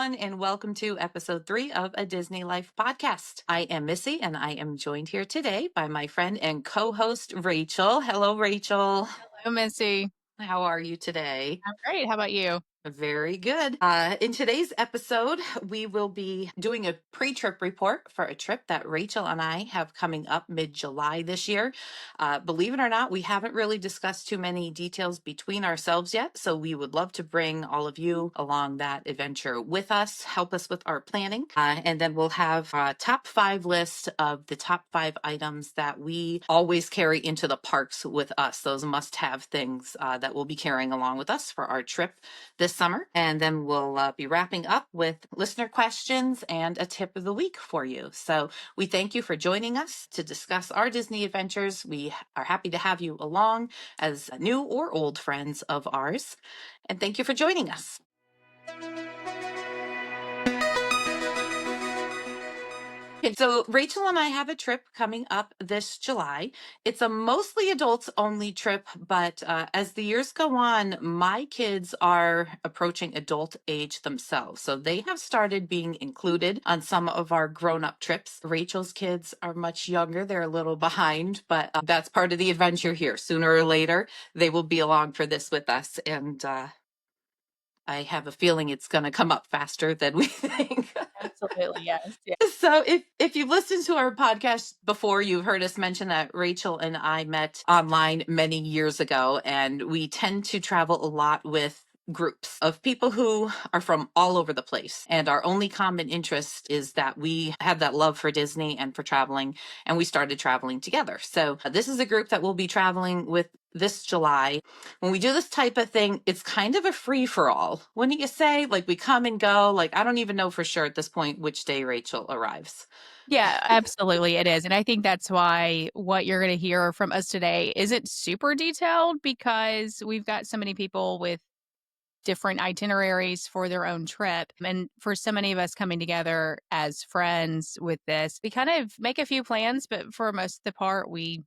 everyone, and welcome to episode 3 of a Disney Life podcast. I am Missy, and I am joined here today by my friend and co host, Rachel. Hello, Rachel. Hello, Missy. How are you today? I'm great. How about you? Very good. In today's episode, we will be doing a pre trip report for a trip that Rachel and I have coming up mid July this year. Believe it or not, we haven't really discussed too many details between ourselves yet. So we would love to bring all of you along that adventure with us, help us with our planning. And then we'll have a top 5 list of the top 5 items that we always carry into the parks with us. Those must have things that we'll be carrying along with us for our trip this summer. And then we'll be wrapping up with listener questions and a tip of the week for you. So we thank you for joining us to discuss our Disney adventures. We are happy to have you along as new or old friends of ours. And thank you for joining us. Okay, so Rachel and I have a trip coming up this July. It's a mostly adults only trip, but as the years go on, my kids are approaching adult age themselves. So they have started being included on some of our grown up trips. Rachel's kids are much younger, they're a little behind, but that's part of the adventure here. Sooner or later, they will be along for this with us. And I have a feeling it's going to come up faster than we think. Absolutely, yes. Yeah. So if you've listened to our podcast before, you've heard us mention that Rachel and I met online many years ago, and we tend to travel a lot with groups of people who are from all over the place. And our only common interest is that we have that love for Disney and for traveling, and we started traveling together. So this is a group that we'll be traveling with this July. When we do this type of thing, it's kind of a free for all. Wouldn't you say? Like we come and go. Like I don't even know for sure at this point which day Rachel arrives. Yeah, absolutely, it is, and I think that's why what you're gonna hear from us today isn't super detailed because we've got so many people with different itineraries for their own trip, and for so many of us coming together as friends with this, we kind of make a few plans, but for most of the part, we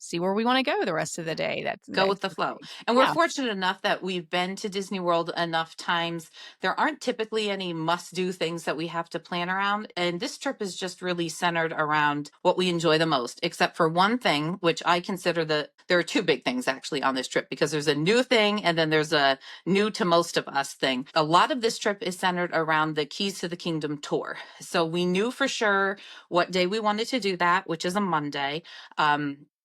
see where we wanna go the rest of the day. Go That's with the the flow. thing. And we're Yeah. fortunate enough that we've been to Disney World enough times. There aren't typically any must do things that we have to plan around. And this trip is just really centered around what we enjoy the most, except for one thing, which I consider there are 2 big things actually on this trip because there's a new thing and then there's a new to most of us thing. A lot of this trip is centered around the Keys to the Kingdom tour. So we knew for sure what day we wanted to do that, which is a Monday.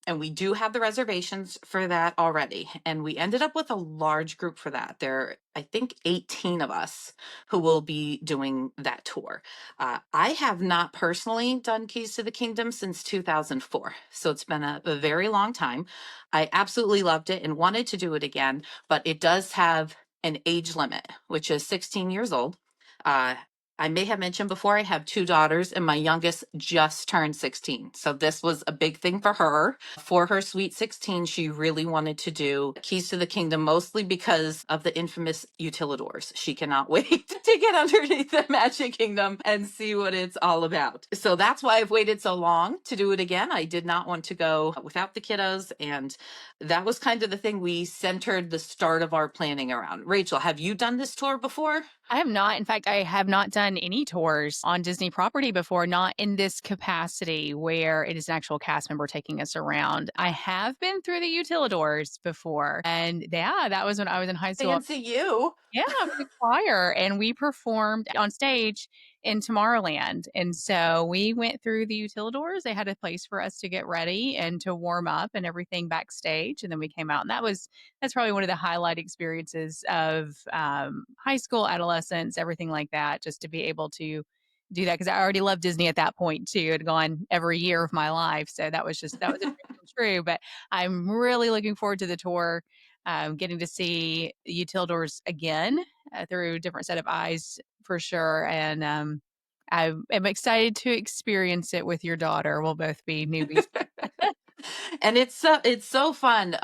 And we do have the reservations for that already. And we ended up with a large group for that. There, I think, 18 of us who will be doing that tour. I have not personally done Keys to the Kingdom since 2004. So it's been a very long time. I absolutely loved it and wanted to do it again, but it does have an age limit, which is 16 years old. Uh, I may have mentioned before, I have 2 daughters, and my youngest just turned 16. So this was a big thing for her. For her sweet 16, she really wanted to do Keys to the Kingdom, mostly because of the infamous utilidors. She cannot wait to get underneath the Magic Kingdom and see what it's all about. So that's why I've waited so long to do it again. I did not want to go without the kiddos, and that was kind of the thing we centered the start of our planning around. Rachel, have you done this tour before? I have not. In fact, I have not done any tours on Disney property before, not in this capacity where it is an actual cast member taking us around. I have been through the utilidors before. And yeah, that was when I was in high school. Fancy you. Yeah, I was in choir and we performed on stage in Tomorrowland. And so we went through the utilidors. They had a place for us to get ready and to warm up and everything backstage. And then we came out. And that's probably one of the highlight experiences of high school, adolescence, everything like that, just to be able to do that. Because I already loved Disney at that point too. I'd gone every year of my life. So that was a dream come true. But I'm really looking forward to the tour, getting to see Utilidors again through a different set of eyes for sure. And I am excited to experience it with your daughter. We'll both be newbies. And it's so fun.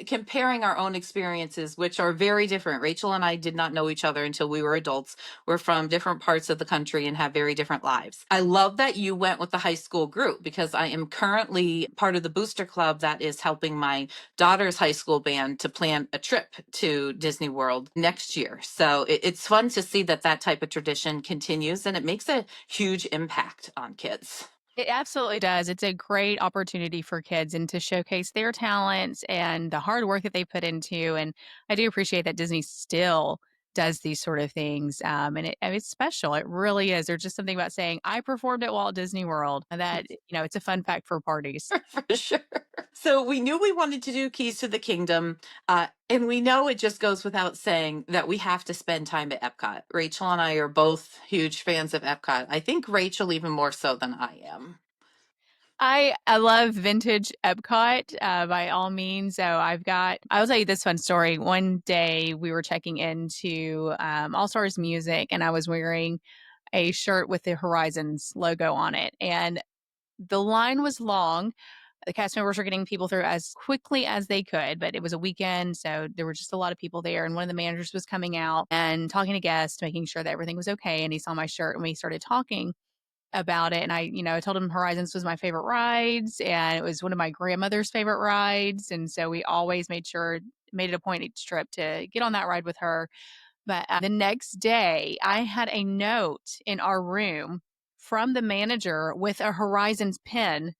Comparing our own experiences, which are very different. Rachel and I did not know each other until we were adults. We're from different parts of the country and have very different lives. I love that you went with the high school group because I am currently part of the booster club that is helping my daughter's high school band to plan a trip to Disney World next year. So it's fun to see that that type of tradition continues, and it makes a huge impact on kids. It absolutely does. It's a great opportunity for kids and to showcase their talents and the hard work that they put into. And I do appreciate that Disney still does these sort of things. And it's special. It really is. There's just something about saying, I performed at Walt Disney World. And that, it's a fun fact for parties. For sure. So we knew we wanted to do Keys to the Kingdom. And we know it just goes without saying that we have to spend time at Epcot. Rachel and I are both huge fans of Epcot. I think Rachel even more so than I am. I love vintage Epcot by all means. So I'll tell you this fun story. One day we were checking into All Stars Music, and I was wearing a shirt with the Horizons logo on it. And the line was long. The cast members were getting people through as quickly as they could, but it was a weekend. So there were just a lot of people there. And one of the managers was coming out and talking to guests, making sure that everything was okay. And he saw my shirt and we started talking about it. And I told him Horizons was my favorite rides and it was one of my grandmother's favorite rides. And so we always made it a point each trip to get on that ride with her. But the next day, I had a note in our room from the manager with a Horizons pin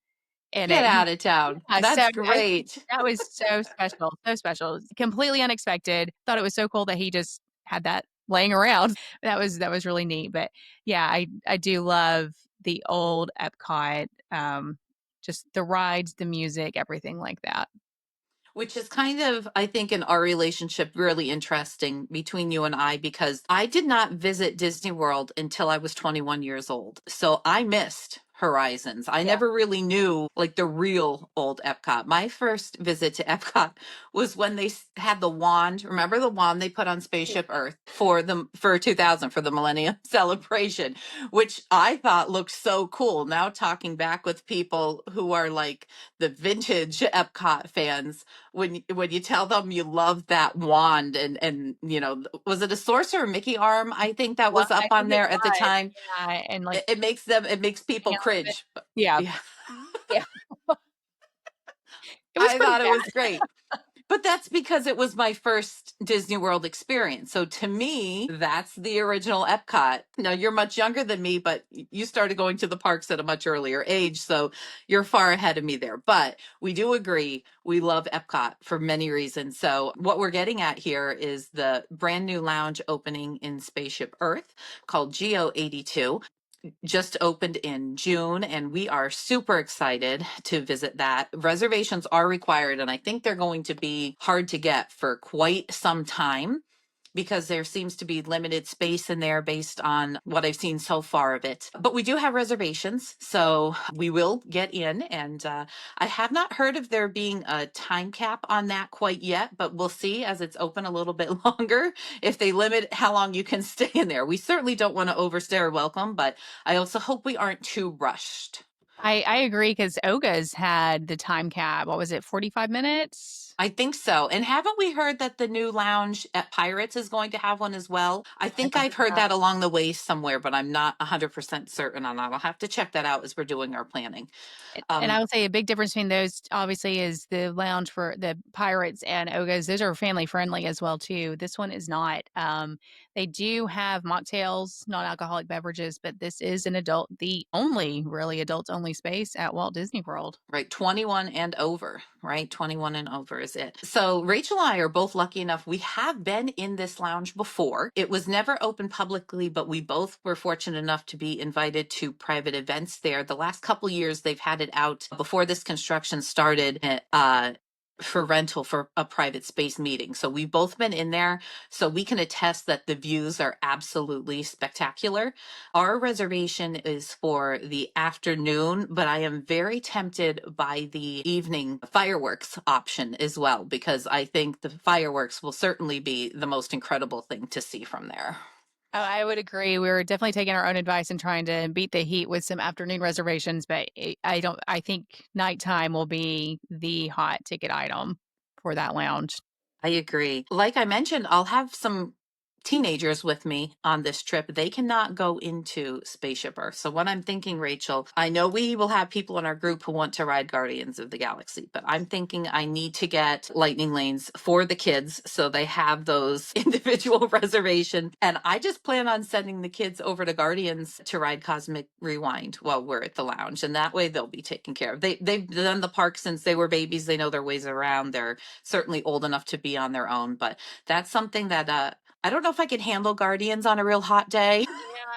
in Get it. out of town. So That's great. that was so special, so special. Completely unexpected. Thought it was so cool that he just had that laying around. That was really neat. But yeah, I do love the old Epcot. Just the rides, the music, everything like that. Which is kind of, I think, in our relationship, really interesting between you and I, because I did not visit Disney World until I was 21 years old. So I missed Horizons. I Yeah. never really knew like the real old Epcot. My first visit to Epcot was when they had the wand. Remember the wand they put on Spaceship Earth for 2000 for the Millennium Celebration, which I thought looked so cool. Now talking back with people who are like the vintage Epcot fans, when you tell them you love that wand, and was it a sorcerer Mickey arm, I think, that Well, was up I on think it there at the was. time. Yeah, and like It makes people hands of it. cringe. Yeah. Yeah. Yeah. It was I pretty thought it was bad. great. But that's because it was my first Disney World experience. So to me, that's the original Epcot. Now, you're much younger than me, but you started going to the parks at a much earlier age. So you're far ahead of me there. But we do agree we love Epcot for many reasons. So what we're getting at here is the brand new lounge opening in Spaceship Earth called Geo 82, just opened in June, and we are super excited to visit that. Reservations are required, and I think they're going to be hard to get for quite some time because there seems to be limited space in there based on what I've seen so far of it. But we do have reservations, so we will get in. And I have not heard of there being a time cap on that quite yet, but we'll see as it's open a little bit longer if they limit how long you can stay in there. We certainly don't want to overstay our welcome, but I also hope we aren't too rushed. I agree because Oga's had the time cap. What was it, 45 minutes? I think so. And haven't we heard that the new lounge at Pirates is going to have one as well? I I think I've believe heard so. that along the way somewhere, but I'm not 100% certain on that. I'll have to check that out as we're doing our planning. And I Um, would say a big difference between those obviously is the lounge for the Pirates and Oga's. Those are family friendly as well too. This one is not. They do have mocktails, non-alcoholic beverages, but this is the only really adults only space at Walt Disney World. right, 21 and over, right? 21 and over is it. So Rachel and I are both lucky enough. We have been in this lounge before. It was never open publicly, but we both were fortunate enough to be invited to private events there. The last couple years, they've had it out before this construction started. For rental for a private space meeting. So we've both been in there. So we can attest that the views are absolutely spectacular. Our reservation is for the afternoon, but I am very tempted by the evening fireworks option as well, because I think the fireworks will certainly be the most incredible thing to see from there. Oh, I would agree. We're definitely taking our own advice and trying to beat the heat with some afternoon reservations, but I think nighttime will be the hot ticket item for that lounge. I agree. Like I mentioned, I'll have some teenagers with me on this trip. They cannot go into Spaceship Earth. So, what I'm thinking, Rachel, I know we will have people in our group who want to ride Guardians of the Galaxy, but I'm thinking I need to get lightning lanes for the kids so they have those individual reservations. And I just plan on sending the kids over to Guardians to ride Cosmic Rewind while we're at the lounge. And that way they'll be taken care of. They've done the park since they were babies. They know their ways around. They're certainly old enough to be on their own, but that's something that I don't know if I could handle Guardians on a real hot day.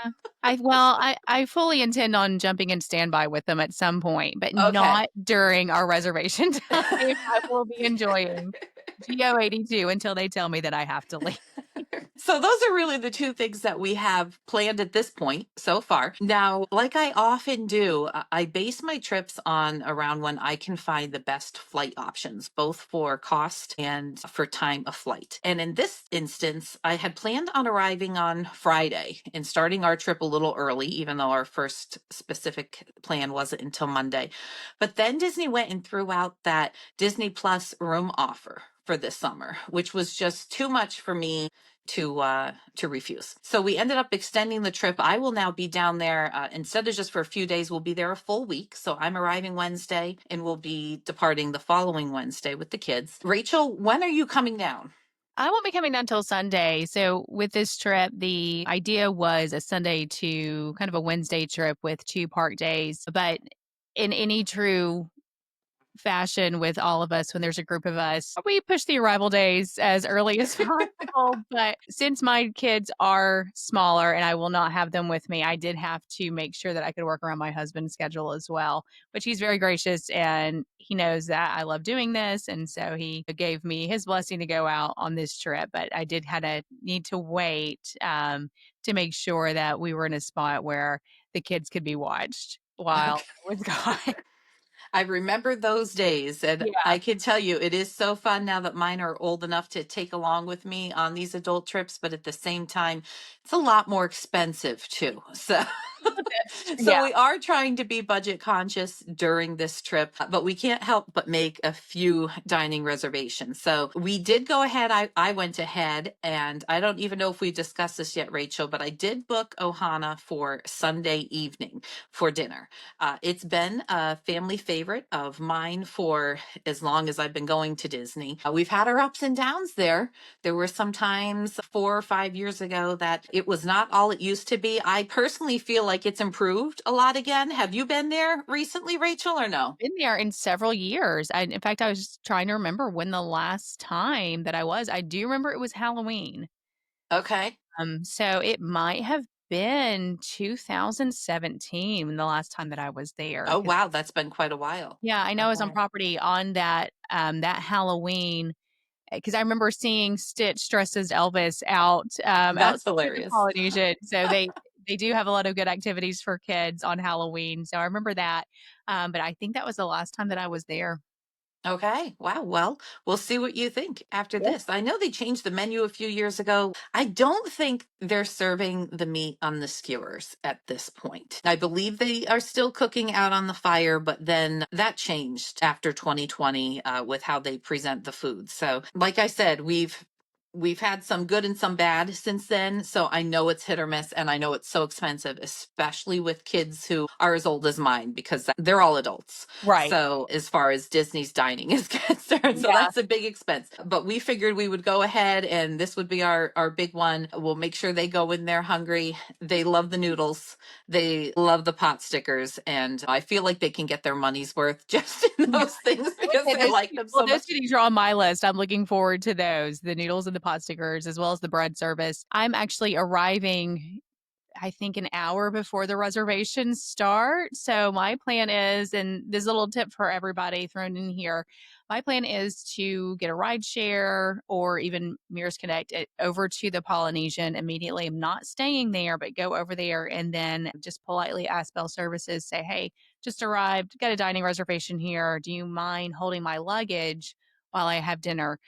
Yeah. I fully intend on jumping in standby with them at some point, but Okay. not during our reservation time. I will be enjoying GO82 until they tell me that I have to leave. So those are really the two things that we have planned at this point so far. Now, like I often do, I base my trips on around when I can find the best flight options, both for cost and for time of flight. And in this instance, I had planned on arriving on Friday and starting our trip a little early, even though our first specific plan wasn't until Monday. But then Disney went and threw out that Disney Plus room offer for this summer, which was just too much for me to refuse. So we ended up extending the trip. I will now be down there instead of just for a few days. We'll be there a full week. So I'm arriving Wednesday and we'll be departing the following Wednesday with the kids. Rachel, when are you coming down? I won't be coming down till Sunday. So with this trip, the idea was a Sunday to kind of a Wednesday trip with 2 park days. But in any true fashion with all of us when there's a group of us. We push the arrival days as early as possible, but since my kids are smaller and I will not have them with me, I did have to make sure that I could work around my husband's schedule as well. But he's very gracious and he knows that I love doing this. And so he gave me his blessing to go out on this trip. But I did kind of need to wait to make sure that we were in a spot where the kids could be watched while Okay. I was gone. I remember those days, and Yeah. I can tell you it is so fun now that mine are old enough to take along with me on these adult trips, but at the same time, it's a lot more expensive too. So That's true. so Yeah. we are trying to be budget conscious during this trip, but we can't help but make a few dining reservations. So we did go ahead. I went ahead, and I don't even know if we discussed this yet, Rachel, but I did book Ohana for Sunday evening for dinner. It's been a family favorite of mine for as long as I've been going to Disney. We've had our ups and downs there. There were some times 4 or 5 years ago that it was not all it used to be. I personally feel like it's improved a lot again. Have you been there recently, Rachel, or no? Been there in several years. In fact, I was trying to remember when the last time that I was. I do remember it was Halloween. Okay. So it might have been 2017 the last time that I was there. Oh, 'Cause wow. That's been quite a while. yeah, I know I was on Okay. property on that Halloween because I remember seeing Stitch dressed as Elvis That's outside of the hilarious. Polynesian. So they do have a lot of good activities for kids on Halloween. So I remember that. But I think that was the last time that I was there. Okay. Wow. Well, we'll see what you think after Yeah. this. I know they changed the menu a few years ago. I don't think they're serving the meat on the skewers at this point. I believe they are still cooking out on the fire, but then that changed after 2020 with how they present the food. So, like I said, we've had some good and some bad since then. So I know it's hit or miss, and I know it's so expensive, especially with kids who are as old as mine because they're all adults. Right. So, as far as Disney's dining is concerned, so Yeah. that's a big expense. But we figured we would go ahead and this would be our big one. We'll make sure they go in there hungry. They love the noodles. They love the pot stickers, and I feel like they can get their money's worth just in Yeah. those things I would because say they like them so those much. 2 things are on my list. I'm looking forward to those, the noodles and the pot stickers, as well as the bread service. I'm actually arriving I think an hour before the reservations start. So my plan is, and this is a little tip for everybody thrown in here. My plan is to get a ride share or even Mirrors Connect it over to the Polynesian immediately. I'm not staying there, but go over there and then just politely ask Bell Services, say, hey, just arrived, got a dining reservation here. Do you mind holding my luggage while I have dinner?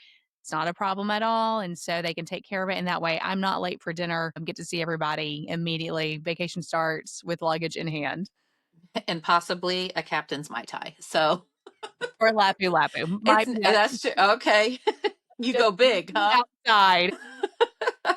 It's not a problem at all, and so they can take care of it, and that way I'm not late for dinner. I get to see everybody immediately. Vacation starts with luggage in hand. And possibly a captain's Mai Tai. So Or Lapu Lapu. Might be that that's true. Okay. You just go big, huh? outside.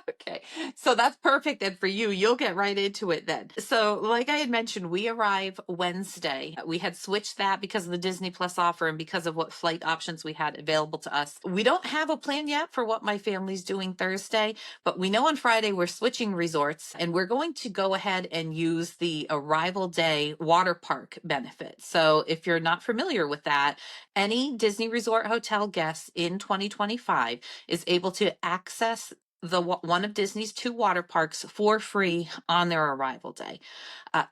Okay. So that's perfect then for you. You'll get right into it then. So, like I had mentioned, we arrive Wednesday. We had switched that because of the Disney Plus offer and because of what flight options we had available to us. We don't have a plan yet for what my family's doing Thursday, but we know on Friday we're switching resorts and we're going to go ahead and use the arrival day water park benefit. So, if you're not familiar with that, any Disney Resort hotel guest in 2025 is able to access one of Disney's two water parks for free on their arrival day.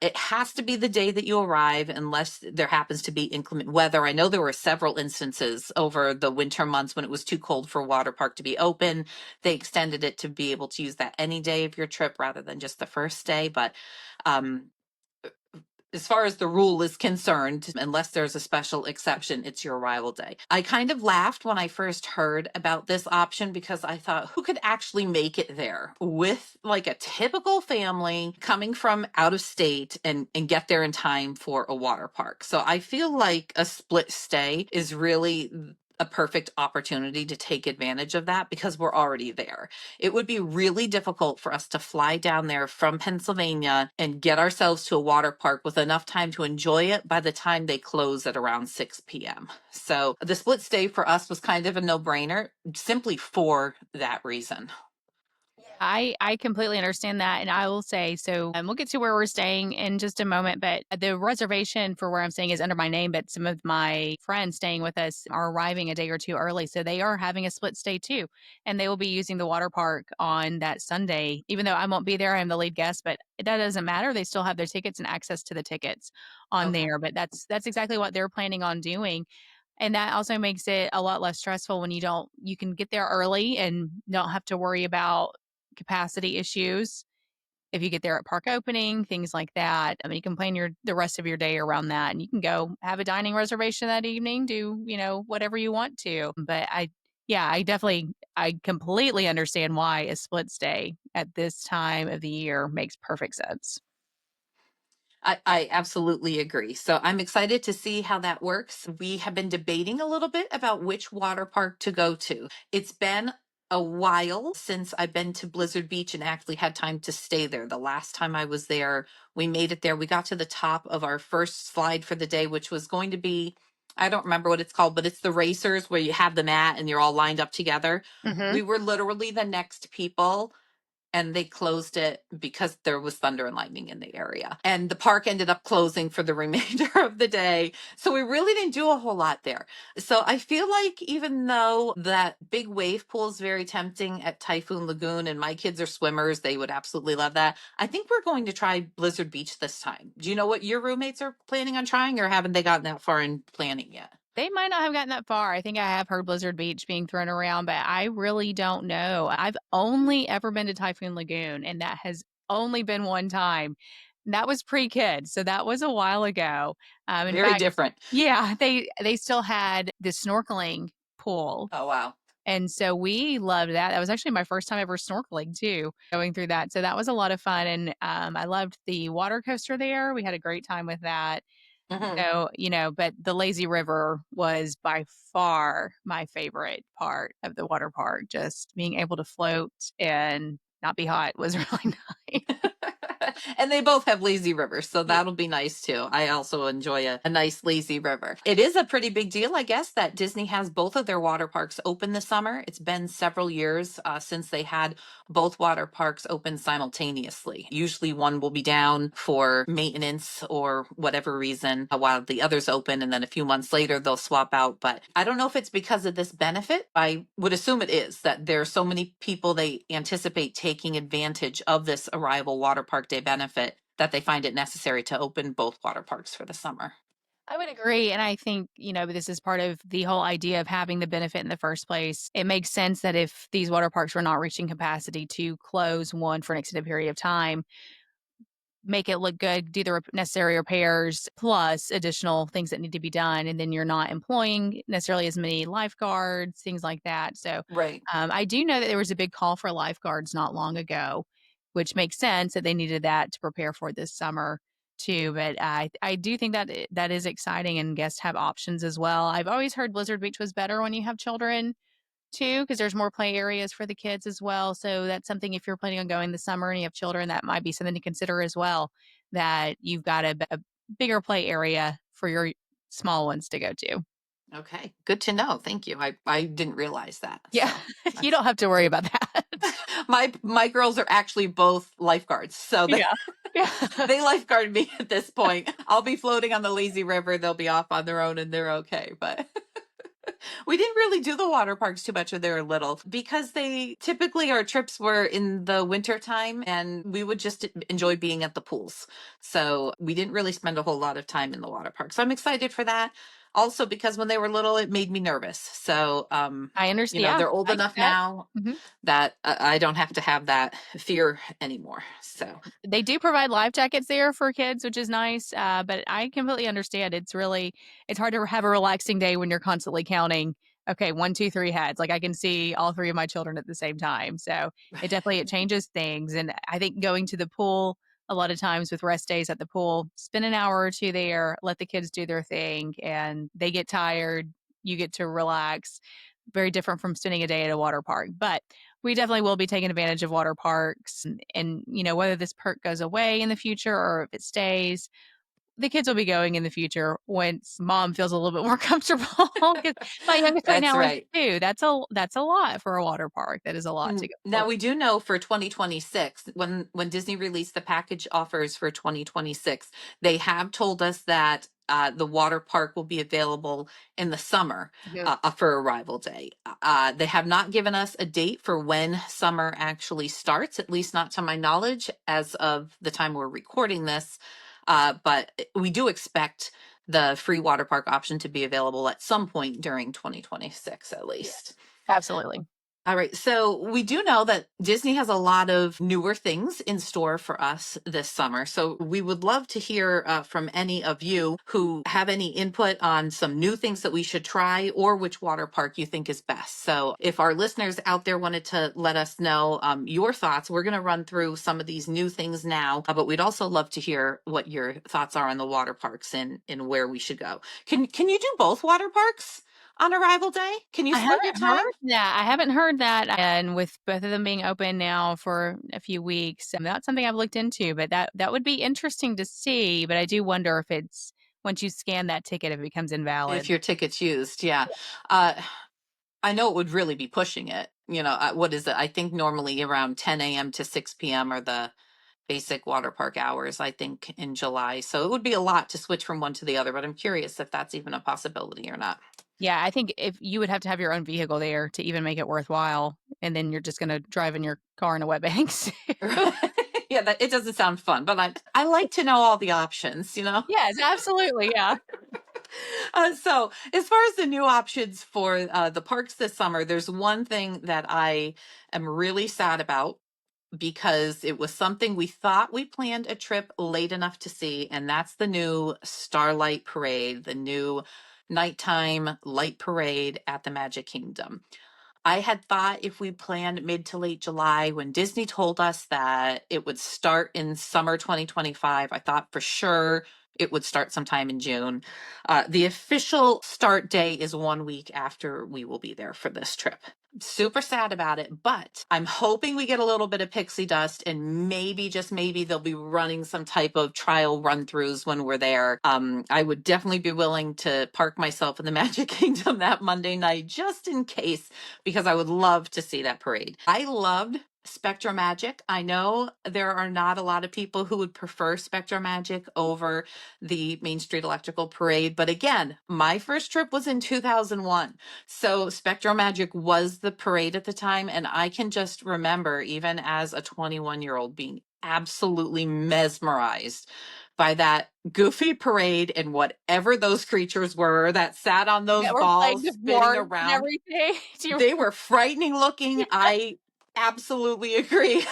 It has to be the day that you arrive, unless there happens to be inclement weather. I know there were several instances over the winter months when it was too cold for water park to be open. They extended it to be able to use that any day of your trip rather than just the first day. But um, as far as the rule is concerned, unless there's a special exception, it's your arrival day. I kind of laughed when I first heard about this option because I thought, who could actually make it there with like a typical family coming from out of state and get there in time for a water park? So I feel like a split stay is really a perfect opportunity to take advantage of that because we're already there. It would be really difficult for us to fly down there from Pennsylvania and get ourselves to a water park with enough time to enjoy it by the time they close at around 6 p.m. So the split stay for us was kind of a no brainer simply for that reason. I completely understand that, and I will say so. And we'll get to where we're staying in just a moment. But the reservation for where I'm staying is under my name. But some of my friends staying with us are arriving a day or two early, so they are having a split stay too, and they will be using the water park on that Sunday. Even though I won't be there, I'm the lead guest, but that doesn't matter. They still have their tickets and access to the tickets on Okay. there. But that's exactly what they're planning on doing. And that also makes it a lot less stressful when you can get there early and don't have to worry about capacity issues. If you get there at park opening, things like that. I mean, you can plan the rest of your day around that and you can go have a dining reservation that evening, do, whatever you want to. But yeah, I completely understand why a split stay at this time of the year makes perfect sense. I absolutely agree. So I'm excited to see how that works. We have been debating a little bit about which water park to go to. It's been a while since I've been to Blizzard Beach and actually had time to stay there. The last time I was there, we made it there. We got to the top of our first slide for the day, which was going to be, I don't remember what it's called, but it's the racers where you have the mat and you're all lined up together. Hmm. We were literally the next people and they closed it because there was thunder and lightning in the area. And the park ended up closing for the remainder of the day. So we really didn't do a whole lot there. So I feel like even though that big wave pool is very tempting at Typhoon Lagoon and my kids are swimmers, they would absolutely love that. I think we're going to try Blizzard Beach this time. Do you know what your roommates are planning on trying or haven't they gotten that far in planning yet? They might not have gotten that far. I think I have heard Blizzard Beach being thrown around, but I really don't know. I've only ever been to Typhoon Lagoon, and that has only been one time. That was pre-kid, so that was a while ago. In Very fact, different. yeah, they still had the snorkeling pool, Oh, wow. and so we loved that. That was actually my first time ever snorkeling too, going through that. So that was a lot of fun, and I loved the water coaster there. We had a great time with that. Mhm. So, but the lazy river was by far my favorite part of the water park. Just being able to float and not be hot was really nice. And they both have lazy rivers, so that'll be nice too. I also enjoy a nice lazy river. It is a pretty big deal, I guess, that Disney has both of their water parks open this summer. It's been several years since they had both water parks open simultaneously. Usually one will be down for maintenance or whatever reason while the others open, and then a few months later they'll swap out. But I don't know if it's because of this benefit. I would assume it is that there are so many people they anticipate taking advantage of this arrival water park day benefit that they find it necessary to open both water parks for the summer. I would agree. And I think, this is part of the whole idea of having the benefit in the first place. It makes sense that if these water parks were not reaching capacity to close one for an extended period of time, make it look good, do the necessary repairs, plus additional things that need to be done. And then you're not employing necessarily as many lifeguards, things like that. So Right. I do know that there was a big call for lifeguards not long ago, which makes sense that they needed that to prepare for this summer too. But I do think that that is exciting, and guests have options as well. I've always heard Blizzard Beach was better when you have children too, because there's more play areas for the kids as well. So that's something, if you're planning on going this summer and you have children, that might be something to consider as well. That you've got a bigger play area for your small ones to go to. Okay. Good to know. Thank you. I didn't realize that. Yeah, So you that's don't have to worry about that. my girls are actually both lifeguards. So Yeah. Yeah. they lifeguard me at this point. I'll be floating on the lazy river. They'll be off on their own and they're okay. But we didn't really do the water parks too much when they were little because they typically our trips were in the winter time and we would just enjoy being at the pools. So we didn't really spend a whole lot of time in the water park. So I'm excited for that. Also because when they were little, it made me nervous. So, I understand. Yeah, they're old I get enough that. now Mhm. that I don't have to have that fear anymore. So, They do provide life jackets there for kids, which is nice. But I completely understand. It's hard to have a relaxing day when you're constantly counting. Okay, one, two, three heads. Like I can see all three of my children at the same time. So it changes things. And I think going to the pool a lot of times with rest days at the pool, spend an hour or two there, let the kids do their thing, and they get tired. You get to relax. Very different from spending a day at a water park. But we definitely will be taking advantage of water parks, and whether this perk goes away in the future or if it stays, the kids will be going in the future once mom feels a little bit more comfortable. Because my youngest right that's now is right. 2. That's a lot for a water park. That is a lot to go Now for. we do know for 2026 when Disney released the package offers for 2026, they have told us that the water park will be available in the summer Mhm. for arrival day. They have not given us a date for when summer actually starts, at least not to my knowledge, as of the time we're recording this. But we do expect the free water park option to be available at some point during 2026, at Yeah, least. absolutely. All right. So we do know that Disney has a lot of newer things in store for us this summer. So we would love to hear from any of you who have any input on some new things that we should try or which water park you think is best. So if our listeners out there wanted to let us know your thoughts, we're going to run through some of these new things now, but we'd also love to hear what your thoughts are on the water parks and where we should go. Can you do both water parks on arrival day? Can you I split your haven't time? heard that. I haven't heard that, and with both of them being open now for a few weeks, that's something I've looked into, but that would be interesting to see, but I do wonder if it's once you scan that ticket, if it becomes If invalid. your ticket's used, yeah. Uh, I know it would really be pushing it. What is it? I think normally around 10 a.m. to 6 p.m. are the basic water park hours, I think, in July. So it would be a lot to switch from one to the other, but I'm curious if that's even a possibility or not. Yeah, I think if you would have to have your own vehicle there to even make it worthwhile, and then you're just gonna drive in your car in a wet banks. Yeah, it doesn't sound fun, but I like to know all the options. Yes, absolutely, yeah. So, as far as the new options for the parks this summer, there's one thing that I am really sad about because it was something we thought we planned a trip late enough to see, and that's the new Starlight Parade, the new nighttime light parade at the Magic Kingdom. I had thought if we planned mid to late July, when Disney told us that it would start in summer 2025, I thought for sure it would start sometime in June. The official start day is 1 week after we will be there for this trip. Super sad about it, but I'm hoping we get a little bit of pixie dust and maybe, just maybe, they'll be running some type of trial run throughs when we're there. I would definitely be willing to park myself in the Magic Kingdom that Monday night just in case, because I would love to see that parade. I loved Spectrum Magic. I know there are not a lot of people who would prefer Spectrum Magic over the Main Street Electrical Parade, but again, my first trip was in 2001. So Spectrum Magic was the parade at the time, and I can just remember, even as a 21-year-old, being absolutely mesmerized by that goofy parade and whatever those creatures were that sat on those That we're playing balls the spinning boards and around. everything. Do you They were frightening looking. I absolutely agree.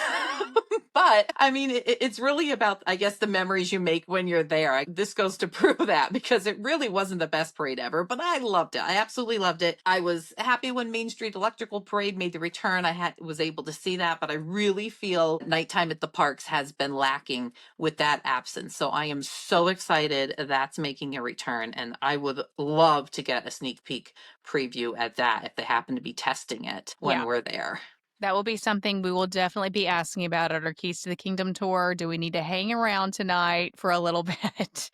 But I mean, it's really about, I guess, the memories you make when you're there. This goes to prove that because it really wasn't the best parade ever, but I loved it. I absolutely loved it. I was happy when Main Street Electrical Parade made the return. Was able to see that, but I really feel nighttime at the parks has been lacking with that absence. So I am so excited that's making a return, and I would love to get a sneak peek preview at that if they happen to be testing it when Yeah. we're there. That will be something we will definitely be asking about at our Keys to the Kingdom tour. Do we need to hang around tonight for a little bit?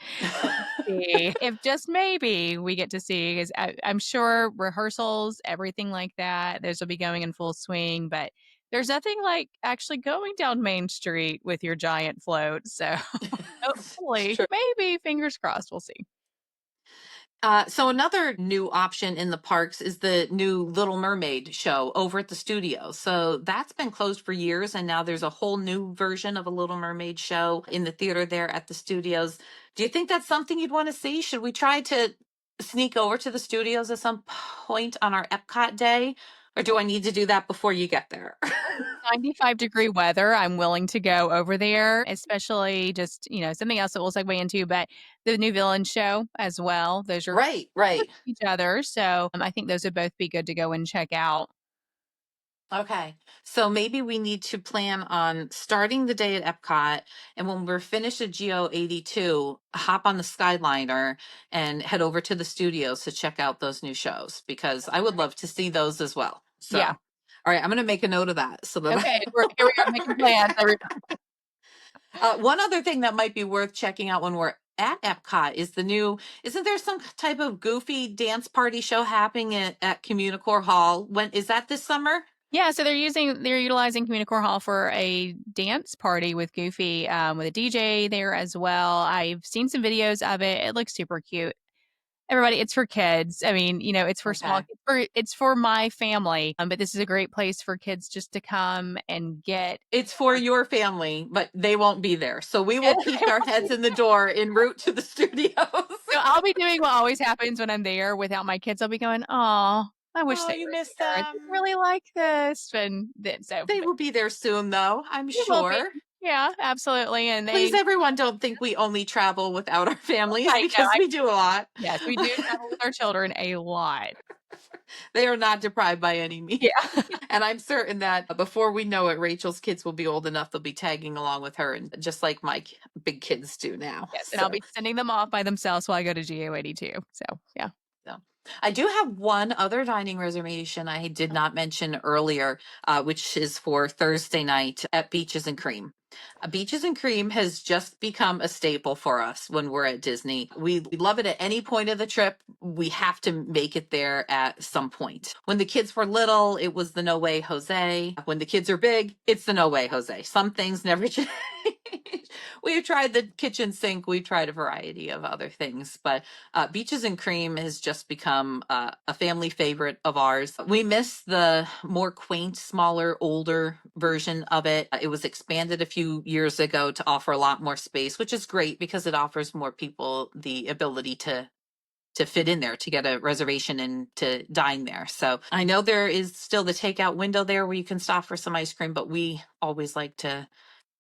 See if just maybe we get to see, because I'm sure rehearsals, everything like that, those will be going in full swing, but there's nothing like actually going down Main Street with your giant float. So It's hopefully, true. maybe, fingers crossed, we'll see. So another new option in the parks is the new Little Mermaid show over at the studio. So that's been closed for years, and now there's a whole new version of a Little Mermaid show in the theater there at the studios. Do you think that's something you'd want to see? Should we try to sneak over to the studios at some point on our Epcot day, or do I need to do that before you get there? 95-degree weather, I'm willing to go over there, especially just, something else that we'll segue into, but the new villain show as well. Those are Right, right. each other. So I think those would both be good to go and check out. Okay. So maybe we need to plan on starting the day at Epcot, and when we're finished at Geo 82, hop on the Skyliner and head over to the studios to check out those new shows because I would love to see those as well. So, Yeah. all right, I'm going to make a note of that so that Okay. Here we are making plans. one other thing that might be worth checking out when we're at Epcot is isn't there some type of goofy dance party show happening at Communicore Hall? When is that this summer? Yeah, so they're utilizing Communicore Hall for a dance party with Goofy, with a DJ there as well. I've seen some videos of it. It looks super cute. Everybody, it's for kids. I mean, it's for small Okay. kids. It's for my family. But this is a great place for kids just to come and get. It's for your family, but they won't be there. So we will peek our heads in the door en route to the studios. So I'll be doing what always happens when I'm there without my kids. I'll be going, "Oh, I wish Oh, they you were miss here. They them. really like this." And then They will be there soon, though, I'm they will be. sure. Yeah, absolutely. And Please, they everyone, don't think we only travel without our families I know. because we do a lot. Yes, we do travel with our children a lot. They are not deprived by any means. Yeah. And I'm certain that before we know it, Rachel's kids will be old enough, they'll be tagging along with her, and just like my big kids do now. Yes, and I'll So be sending them off by themselves while I go to GO 82. So, yeah. So, I do have one other dining reservation I did not mention earlier, which is for Thursday night at Beaches and Cream. Beaches and Cream has just become a staple for us when we're at Disney. We love it at any point of the trip. We have to make it there at some point. When the kids were little, it was the No Way Jose. When the kids are big, it's the No Way Jose. Some things never change. We've tried the kitchen sink. We've tried a variety of other things, but Beaches and Cream has just become a family favorite of ours. We miss the more quaint, smaller, older version of it. It was expanded a few years ago to offer a lot more space, which is great because it offers more people the ability to fit in there, to get a reservation and to dine there. So I know there is still the takeout window there where you can stop for some ice cream, but we always like to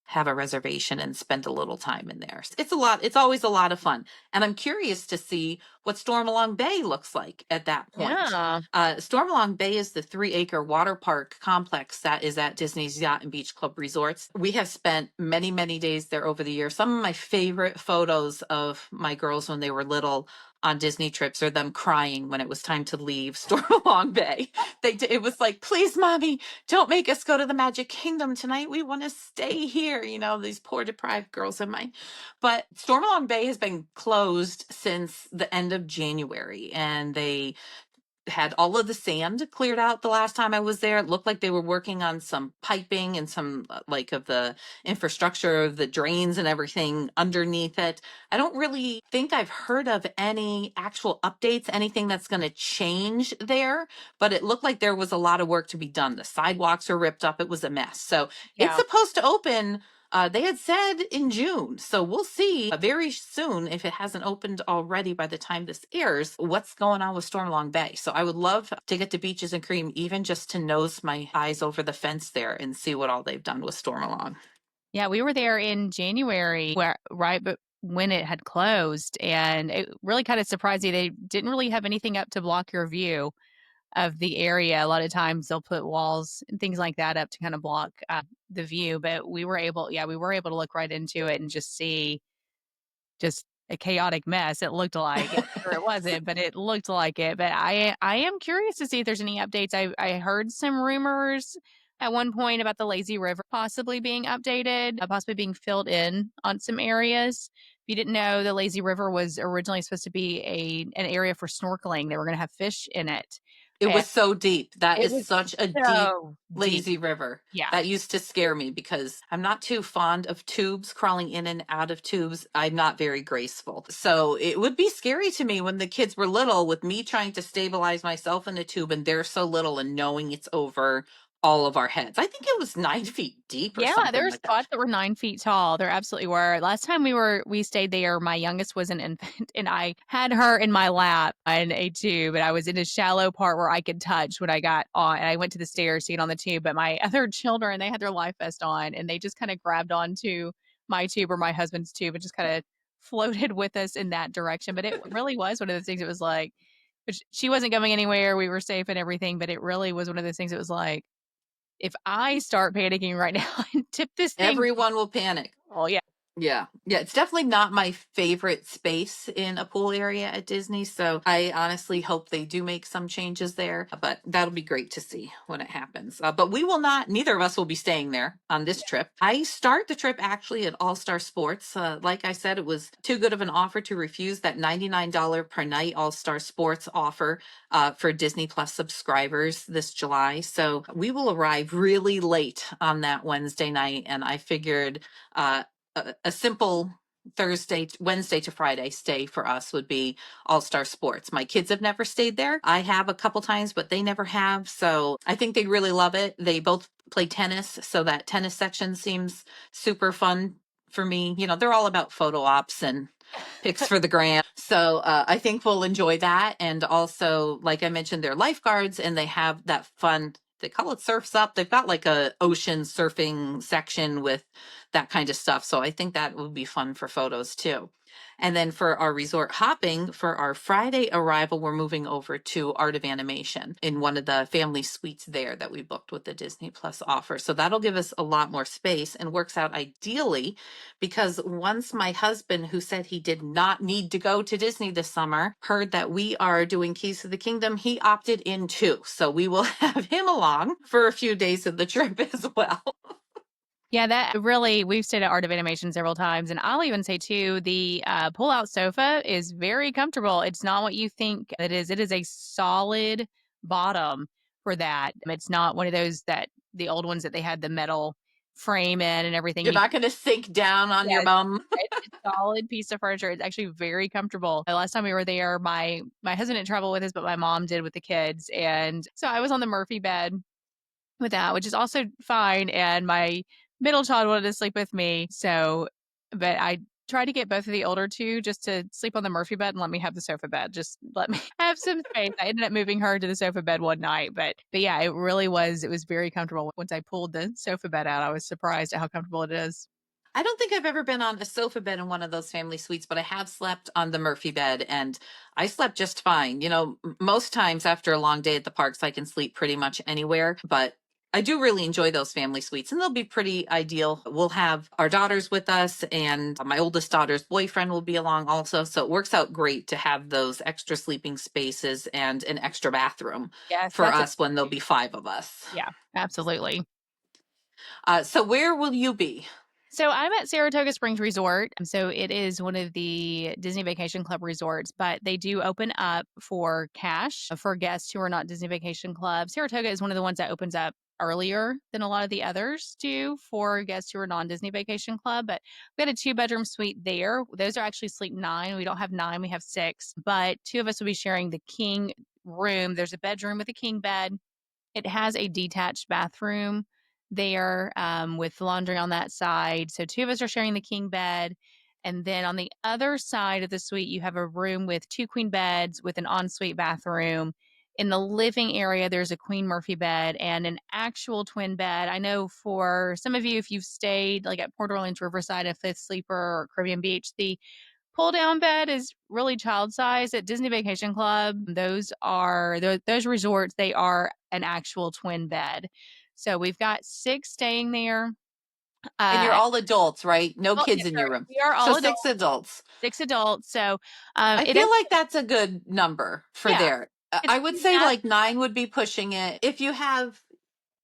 have a reservation and spend a little time in there. It's a lot. It's always a lot of fun. And I'm curious to see what Stormalong Bay looks like at that point. Yeah. Stormalong Bay is the 3-acre water park complex that is at Disney's Yacht and Beach Club Resorts. We have spent many, many days there over the years. Some of my favorite photos of my girls when they were little on Disney trips are them crying when it was time to leave Stormalong Bay. It was like, please, mommy, don't make us go to the Magic Kingdom tonight. We want to stay here. These poor deprived girls of mine. But Stormalong Bay has been closed since the end of January, and they had all of the sand cleared out the last time I was there. It looked like they were working on some piping and some like of the infrastructure of the drains and everything underneath it. I don't really think I've heard of any actual updates, anything that's going to change there, but it looked like there was a lot of work to be done. The sidewalks are ripped up. It was a mess. So it's Yeah. supposed to open, they had said in June. So we'll see very soon, if it hasn't opened already by the time this airs, what's going on with Stormalong Bay. So I would love to get to Beaches and Cream, even just to nose my eyes over the fence there and see what all they've done with Stormalong. Yeah, we were there in January where right but when it had closed, and it really kinda surprised me. They didn't really have anything up to block your view of the area. A lot of times they'll put walls and things like that up to kinda block, the view, but we were able to look right into it and just see just a chaotic mess, it looked like. I'm sure it wasn't, but it looked like it. But I am curious to see if there's any updates. I heard some rumors at one point about the lazy river possibly being updated, possibly being filled in on some areas. If you didn't know, the lazy river was originally supposed to be an area for snorkeling. They were going to have fish in it, It and was so deep. That it is was such a deep, so deep. lazy river. Yeah. That used to scare me because I'm not too fond of tubes, crawling in and out of tubes. I'm not very graceful. So it would be scary to me when the kids were little, with me trying to stabilize myself in a tube and they're so little and knowing it's over all of our heads. I think it was 9 feet deep or Yeah, there something are like that. spots that were 9 feet tall. There absolutely were. Last time we stayed there, my youngest was an infant, and I had her in my lap on a tube, and I was in a shallow part where I could touch when I got on, and I went to the stairs to get on the tube, but my other children, they had their life vest on, and they just kinda grabbed onto my tube or my husband's tube and just kinda floated with us in that direction, but it really was one of those things. It was like, which she wasn't going anywhere, we were safe and everything, but it really was one of those things. It was like, if I start panicking right now and tip this thing, Everyone will panic. oh, yeah. Yeah. Yeah, it's definitely not my favorite space in a pool area at Disney, so I honestly hope they do make some changes there, but that'll be great to see when it happens. But we will not, neither of us will be staying there on this trip. I start the trip actually at All Star Sports. Like I said, it was too good of an offer to refuse, that $99 per night All Star Sports offer for Disney Plus subscribers this July. So we will arrive really late on that Wednesday night, and I figured a simple Wednesday to Friday stay for us would be All Star Sports. My kids have never stayed there. I have a couple times, but they never have. So I think they really love it. They both play tennis. So that tennis section seems super fun for me. You know, they're all about photo ops and pics for the gram. So I think we'll enjoy that. And also, like I mentioned, they're lifeguards and they have that fun. They call it Surfs Up. They've got like a ocean surfing section with that kind of stuff. So I think that would be fun for photos too. And then for our resort hopping, for our Friday arrival, we're moving over to Art of Animation in one of the family suites there that we booked with the Disney Plus offer. So that'll give us a lot more space and works out ideally because once my husband, who said he did not need to go to Disney this summer, heard that we are doing Keys to the Kingdom, he opted in too. So we will have him along for a few days of the trip as well. Yeah, that really, we've stayed at Art of Animation several times, and I'll even say too, the pull-out sofa is very comfortable. It's not what you think it is. It is a solid bottom for that. It's not one of those that the old ones that they had the metal frame in and everything. You're not going to sink down on your Yes, bum. it's a solid piece of furniture. It's actually very comfortable. The last time we were there, my husband didn't travel with us, but my mom did with the kids, and so I was on the Murphy bed with that, which is also fine. And my middle child wanted to sleep with me. So, but I tried to get both of the older two just to sleep on the Murphy bed and let me have the sofa bed. Just let me have some space. I ended up moving her to the sofa bed one night, but yeah, it was very comfortable. Once I pulled the sofa bed out, I was surprised at how comfortable it is. I don't think I've ever been on a sofa bed in one of those family suites, but I have slept on the Murphy bed and I slept just fine. You know, most times after a long day at the parks, I can sleep pretty much anywhere, but I do really enjoy those family suites and they'll be pretty ideal. We'll have our daughters with us and my oldest daughter's boyfriend will be along also. So it works out great to have those extra sleeping spaces and an extra bathroom Yes, for that's a us when there'll be five of us. yeah, absolutely. So where will you be? So I'm at Saratoga Springs Resort. So it is one of the Disney Vacation Club resorts, but they do open up for cash for guests who are not Disney Vacation Club. Saratoga is one of the ones that opens up earlier than a lot of the others do for guests who are non-Disney Vacation Club. But we got a two-bedroom suite there. Those are actually Suite 9. We don't have 9, we have 6, but two of us will be sharing the king room. There's a bedroom with a king bed. It has a detached bathroom there, with laundry on that side. So two of us are sharing the king bed. And then on the other side of the suite, you have a room with two queen beds with an ensuite bathroom. In the living area, there's a Queen Murphy bed and an actual twin bed. I know for some of you, if you've stayed like at Port Orleans Riverside, a Fifth Sleeper or Caribbean Beach, the pull down bed is really child size. At Disney Vacation Club, those resorts, they are an actual twin bed. So we've got 6 staying there. And you're Uh, all adults, right? No well, yeah, kids in your sorry, room. we are So all adults, six adults. 6 adults. So I it feel doesn't, like that's a good number for yeah, there. it's I would pretty say massive. like 9 would be pushing it. If you have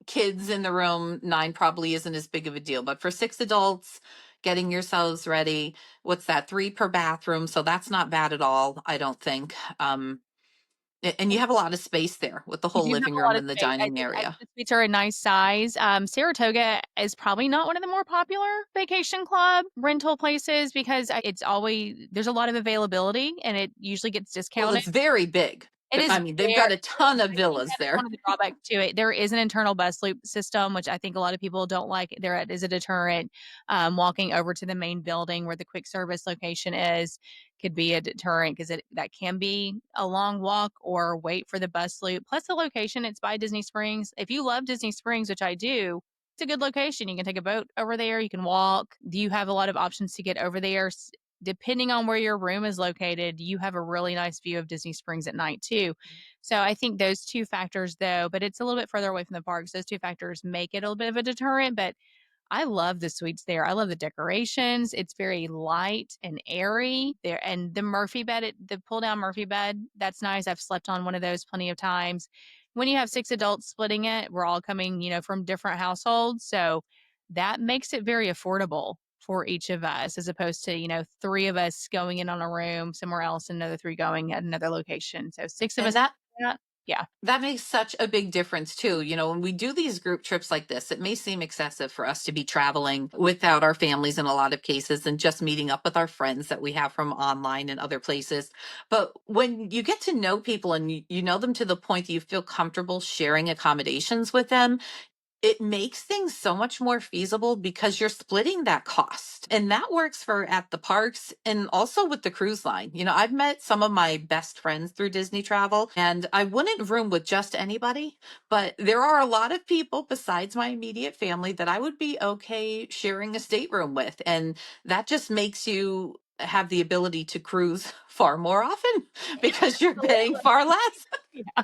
kids in the room, 9 probably isn't as big of a deal. But for 6 adults, getting yourselves ready, what's that? 3 per bathroom. So that's not bad at all, I don't think. And you have a lot of space there with the You whole do have living a lot room of and the space. dining I think area. the suites are a nice size. Saratoga is probably not one of the more popular vacation club rental places because it's always there's a lot of availability and it usually gets Well, discounted. it's very big. It is I mean, they've got a very ton of I think villas that is one there. of the drawbacks to it. There is an internal bus loop system, which I think a lot of people don't like. There is a deterrent. Walking over to the main building where the quick service location is could be a deterrent because that can be a long walk or wait for the bus loop. Plus the location, it's by Disney Springs. If you love Disney Springs, which I do, it's a good location. You can take a boat over there. You can walk. You have a lot of options to get over there. Depending on where your room is located, you have a really nice view of Disney Springs at night too. So I think those 2 factors though, but it's a little bit further away from the parks. Those 2 factors make it a little bit of a deterrent, but I love the suites there. I love the decorations. It's very light and airy there. And the Murphy bed, the pull down Murphy bed, that's nice. I've slept on one of those plenty of times. When you have 6 adults splitting it, we're all coming, from different households. So that makes it very affordable for each of us as opposed to, 3 of us going in on a room somewhere else and another 3 going at another location. So 6 of us, And that yeah. Yeah. That makes such a big difference too. When we do these group trips like this, it may seem excessive for us to be traveling without our families in a lot of cases and just meeting up with our friends that we have from online and other places. But when you get to know people and you know them to the point that you feel comfortable sharing accommodations with them, it makes things so much more feasible because you're splitting that cost. And that works for at the parks and also with the cruise line. I've met some of my best friends through Disney travel, and I wouldn't room with just anybody, but there are a lot of people besides my immediate family that I would be okay sharing a stateroom with. And that just makes you have the ability to cruise far more often because you're paying Absolutely. far less. Yeah.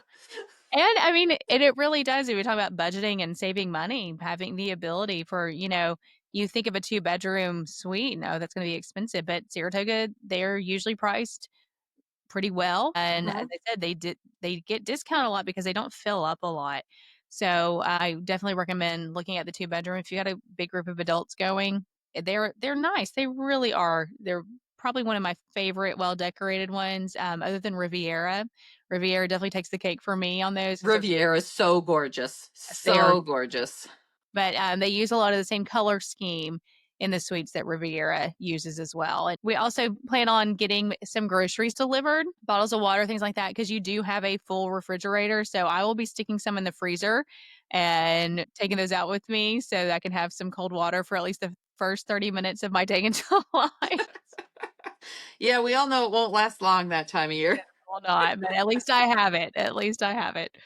And I mean, it really does. If we talk about budgeting and saving money, having the ability for, you think of a 2-bedroom suite, no, that's going to be expensive. But Saratoga, they're usually priced pretty well. And as Mhm. I said, they get discounted a lot because they don't fill up a lot. So I definitely recommend looking at the 2-bedroom. If you got a big group of adults going, they're nice. They really are. They're probably one of my favorite well decorated ones, other than Riviera. Riviera definitely takes the cake for me on those because Riviera is so gorgeous. they are, So gorgeous. but they use a lot of the same color scheme in the suites that Riviera uses as well. And we also plan on getting some groceries delivered, bottles of water, things like that, because you do have a full refrigerator. So I will be sticking some in the freezer and taking those out with me so that I can have some cold water for at least the first 30 minutes of my day until I Yeah, we all know it won't last long that time of year. will not. But at least I have it. At least I have it.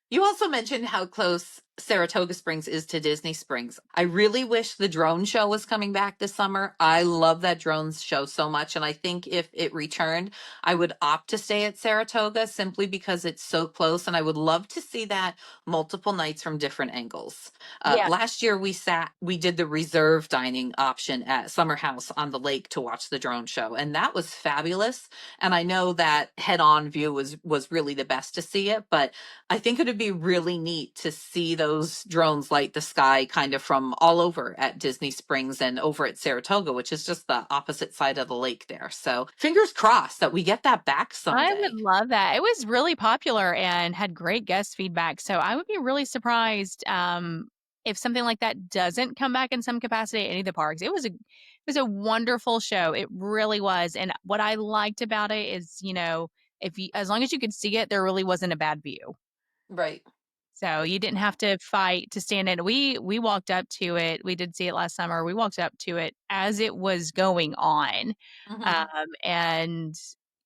You also mentioned how close Saratoga Springs is to Disney Springs. I really wish the drone show was coming back this summer. I love that drones show so much. And I think if it returned, I would opt to stay at Saratoga simply because it's so close. And I would love to see that multiple nights from different angles. Yeah. Last year, we did the reserve dining option at Summer House on the lake to watch the drone show. And that was fabulous. And I know that head on view was really the best to see it. But I think it would be really neat to see those drones light the sky kind of from all over at Disney Springs and over at Saratoga, which is just the opposite side of the lake there. So fingers crossed that we get that back I would someday. love that. It was really popular and had great guest feedback. So I would be really surprised if something like that doesn't come back in some capacity at any of the parks. It was a wonderful show. It really was. And what I liked about it is, if you as long as you could see it, there really wasn't a bad view. Right. So you didn't have to fight to stand in. We walked up to it. We did see it last summer. We walked up to it as it was going on. Hmm. And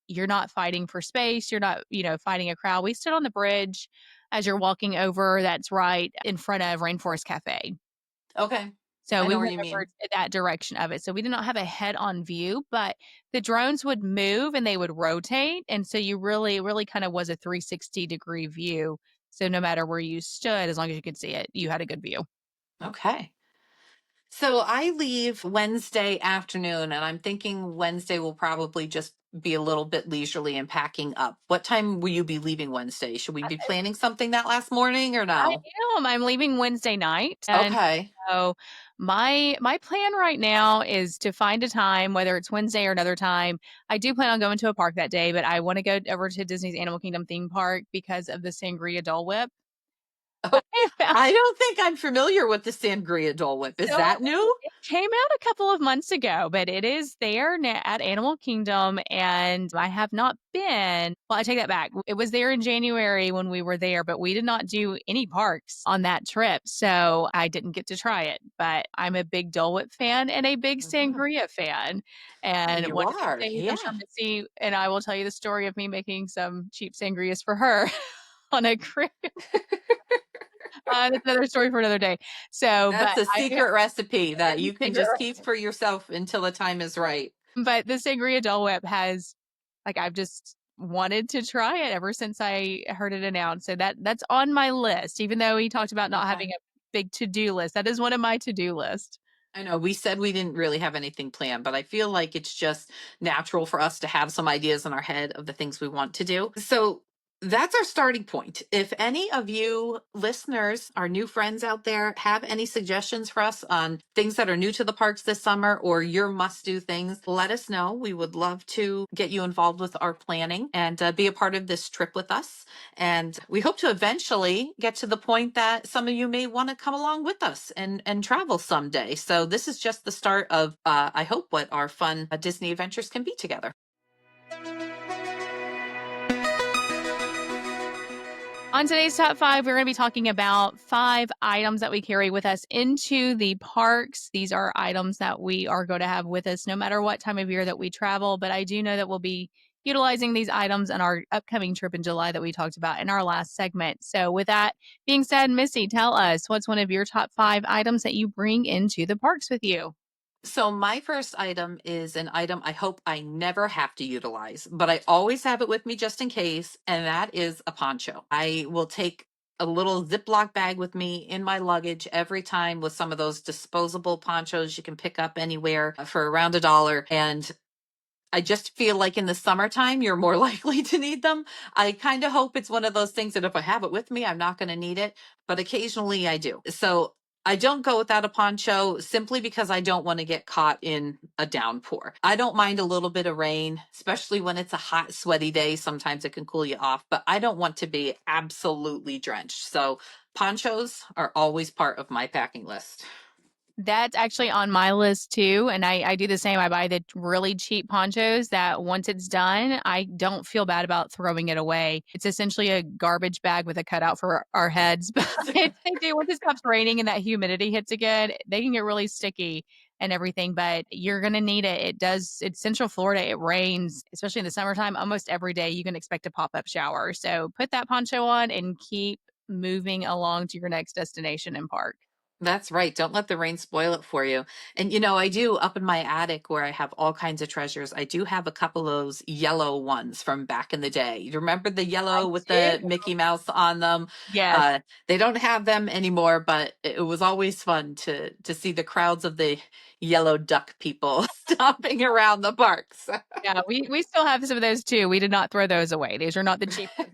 you're not fighting for space. You're not, fighting a crowd. We stood on the bridge as you're walking over. That's right in front of Rainforest Cafe. Okay. So I we know where went you over mean. to that direction of it. So we did not have a head-on view, but the drones would move and they would rotate, and so you really kind of was a 360-degree view. So no matter where you stood, as long as you could see it, you had a good view. Okay. So I leave Wednesday afternoon, and I'm thinking Wednesday will probably just be a little bit leisurely and packing up. What time will you be leaving Wednesday? Should we be planning something that last morning or I no? am. I'm leaving Wednesday night, and Okay. so my plan right now is to find a time, whether it's Wednesday or another time. I do plan on going to a park that day, but I want to go over to Disney's Animal Kingdom theme park because of the Sangria Dole Whip. Oh, I found I don't think I'm familiar with the sangria Dole Whip. Is so that new? it came out a couple of months ago, but it is there at Animal Kingdom, and I have not been. Well, I take that back. It was there in January when we were there, but we did not do any parks on that trip, so I didn't get to try it. But I'm a big Dole Whip fan and a big Mhm. sangria fan. And You one of these are, days, I'm sure yeah. Missy and I will tell you the story of me making some cheap sangrias for her on a cruise. That's another story for another day. So, but That's a I secret recipe that it's you a can secret just keep recipe. for yourself until the time is right. But the sangria Dole Whip has like, I've just wanted to try it ever since I heard it announced, so that's on my list, even though he talked about not having Okay. a big to-do list. That is one of my to-do list. I know we said we didn't really have anything planned, but I feel like it's just natural for us to have some ideas in our head of the things we want to do. So that's our starting point. If any of you listeners, our new friends out there, have any suggestions for us on things that are new to the parks this summer or your must do things, let us know. We would love to get you involved with our planning and be a part of this trip with us. And we hope to eventually get to the point that some of you may want to come along with us and travel someday. So this is just the start of, I hope, what our fun Disney adventures can be together. On today's top five, we're going to be talking about five items that we carry with us into the parks. These are items that we are going to have with us no matter what time of year that we travel. But I do know that we'll be utilizing these items in our upcoming trip in July that we talked about in our last segment. So, with that being said, Missy, tell us what's one of your top five items that you bring into the parks with you? So my first item is an item I hope I never have to utilize, but I always have it with me just in case, and that is a poncho. I will take a little Ziploc bag with me in my luggage every time with some of those disposable ponchos you can pick up anywhere for around $1. And I just feel like in the summertime, you're more likely to need them. I kind of hope it's one of those things that if I have it with me, I'm not going to need it, but occasionally I do. So I don't go without a poncho simply because I don't want to get caught in a downpour. I don't mind a little bit of rain, especially when it's a hot, sweaty day. Sometimes it can cool you off, but I don't want to be absolutely drenched. So ponchos are always part of my packing list. That's actually on my list too, and I do the same. I buy the really cheap ponchos that once it's done, I don't feel bad about throwing it away. It's essentially a garbage bag with a cutout for our heads, but they do once it stops raining and that humidity hits again, they can get really sticky and everything, but you're gonna need it. It's Central Florida, it rains, especially in the summertime, almost every day you can expect a pop-up shower. So put that poncho on and keep moving along to your next destination and park. That's right. Don't let the rain spoil it for you. And I do up in my attic where I have all kinds of treasures. I do have a couple of those yellow ones from back in the day. You remember the I yellow with do. the Mickey Mouse on them? Yes. Uh, they don't have them anymore, but it was always fun to see the crowds of the yellow duck people stomping around the parks. Yeah, we still have some of those too. We did not throw those away. These are not the cheap ones.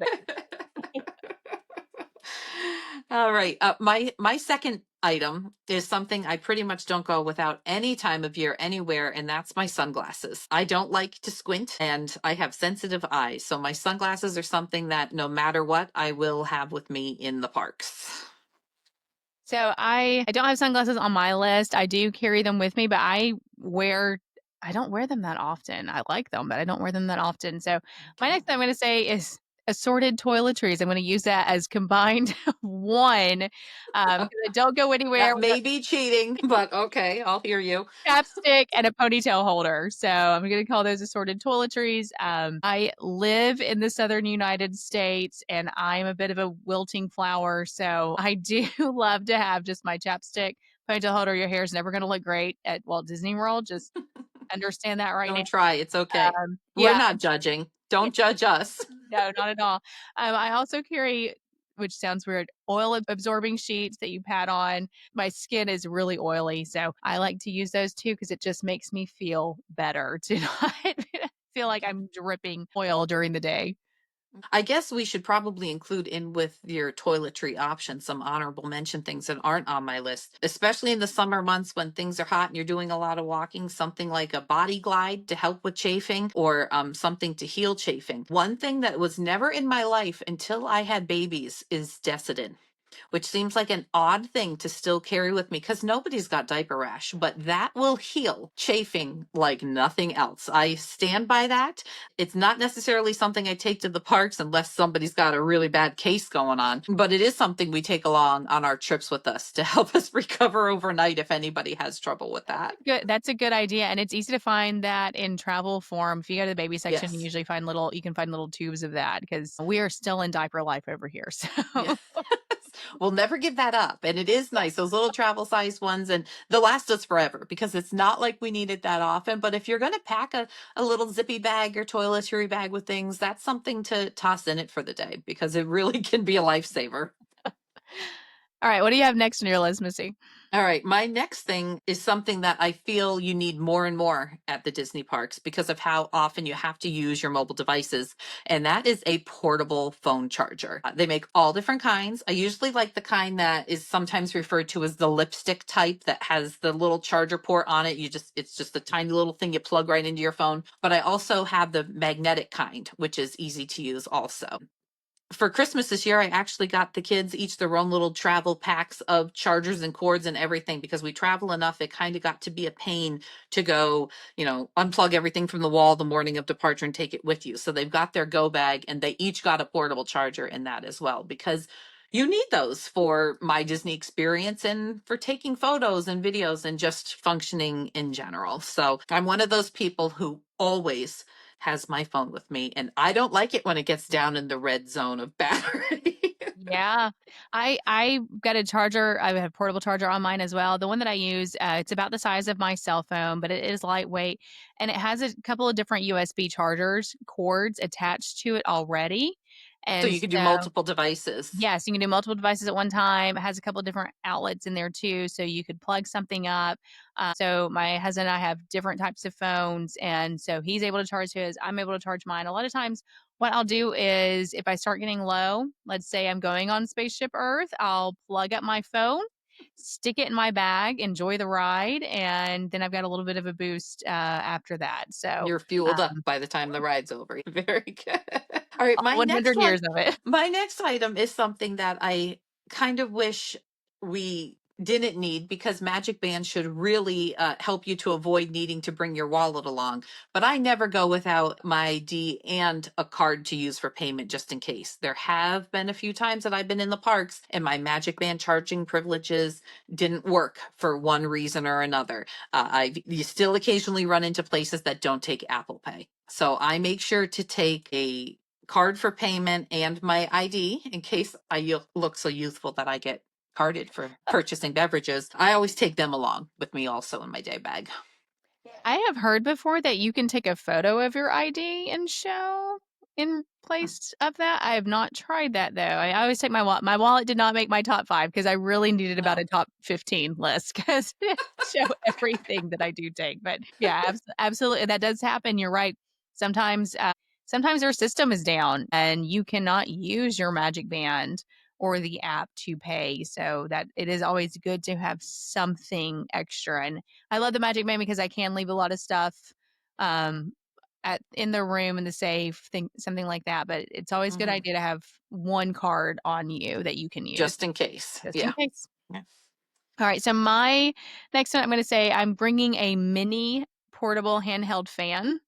All right. My second item is something I pretty much don't go without any time of year anywhere, and that's my sunglasses. I don't like to squint, and I have sensitive eyes, so my sunglasses are something that no matter what, I will have with me in the parks. So I don't have sunglasses on my list. I do carry them with me, but I don't wear them that often. I like them, but I don't wear them that often. So my next Okay. thing I'm going to say is assorted toiletries. I'm gonna use that as combined one, 'cause I don't go anywhere That without may be cheating, but okay, I'll hear you. chapstick and a ponytail holder. So I'm gonna call those assorted toiletries. I live in the southern United States and I'm a bit of a wilting flower. So I do love to have just my chapstick, ponytail holder. Your hair is never gonna look great at Walt Disney World. Just understand that right now. Don't try, it's okay. We're Yeah, not judging. yeah, Don't judge us. no, not at all. I also carry, which sounds weird, oil absorbing sheets that you pat on. My skin is really oily, so I like to use those too because it just makes me feel better to not feel like I'm dripping oil during the day. I guess we should probably include in with your toiletry options some honorable mention things that aren't on my list, especially in the summer months when things are hot and you're doing a lot of walking. Something like a body glide to help with chafing, or something to heal chafing. One thing that was never in my life until I had babies is Decidin, which seems like an odd thing to still carry with me because nobody's got diaper rash, but that will heal chafing like nothing else. I stand by that. It's not necessarily something I take to the parks unless somebody's got a really bad case going on, but it is something we take along on our trips with us to help us recover overnight if anybody has trouble with that. That's a good idea, and it's easy to find that in travel form. If you go to the baby section, Yes. you can find little tubes of that because we are still in diaper life over here. So Yeah. We'll never give that up. And it is nice, those little travel size ones, and they'll last us forever because it's not like we need it that often. But if you're going to pack a little zippy bag or toiletry bag with things, that's something to toss in it for the day because it really can be a lifesaver. all right, what do you have next on your list, Missy? All right. My next thing is something that I feel you need more and more at the Disney parks because of how often you have to use your mobile devices. And that is a portable phone charger. They make all different kinds. I usually like the kind that is sometimes referred to as the lipstick type that has the little charger port on it. It's just a tiny little thing you plug right into your phone. But I also have the magnetic kind, which is easy to use also. For Christmas this year, I actually got the kids each their own little travel packs of chargers and cords and everything because we travel enough. It kind of got to be a pain to go, unplug everything from the wall the morning of departure and take it with you. So they've got their go bag and they each got a portable charger in that as well because you need those for my Disney experience and for taking photos and videos and just functioning in general. So I'm one of those people who always has my phone with me, and I don't like it when it gets down in the red zone of battery. Yeah, I got a charger. I have a portable charger on mine as well. The one that I use, it's about the size of my cell phone, but it is lightweight, and it has a couple of different USB chargers cords attached to it already, So and you could do so multiple devices. yes, you can do multiple devices at one time. It has a couple of different outlets in there too, so you could plug something up. So my husband and I have different types of phones, and so he's able to charge his. I'm able to charge mine. A lot of times, what I'll do is if I start getting low, let's say I'm going on Spaceship Earth, I'll plug up my phone, stick it in my bag, enjoy the ride, and then I've got a little bit of a boost after that. So You're fueled up by the time the ride's over. Very good. All right, all 100 years of it. my next item is something that I kind of wish we didn't need because Magic Band should really help you to avoid needing to bring your wallet along. But I never go without my ID and a card to use for payment just in case. There have been a few times that I've been in the parks and my Magic Band charging privileges didn't work for one reason or another. You still occasionally run into places that don't take Apple Pay. So I make sure to take a card for payment and my ID in case I look so youthful that I get carded for purchasing beverages. I always take them along with me also in my day bag. I have heard before that you can take a photo of your ID and show in place of that. I have not tried that though. I always take my wallet. My wallet did not make my top 5 because I really needed about No. a top 15 list because show everything that I do take. But yeah, absolutely, that does happen. You're right. Sometimes, sometimes their system is down and you cannot use your Magic Band or the app to pay. So that it is always good to have something extra. And I love the Magic Band because I can leave a lot of stuff um at in the room in the safe, something like that. But it's always a good Mhm. idea to have one card on you that you can use Just in case. just in Yeah. case. Yeah. All right, so my next one I'm going to say I'm bringing a mini portable handheld fan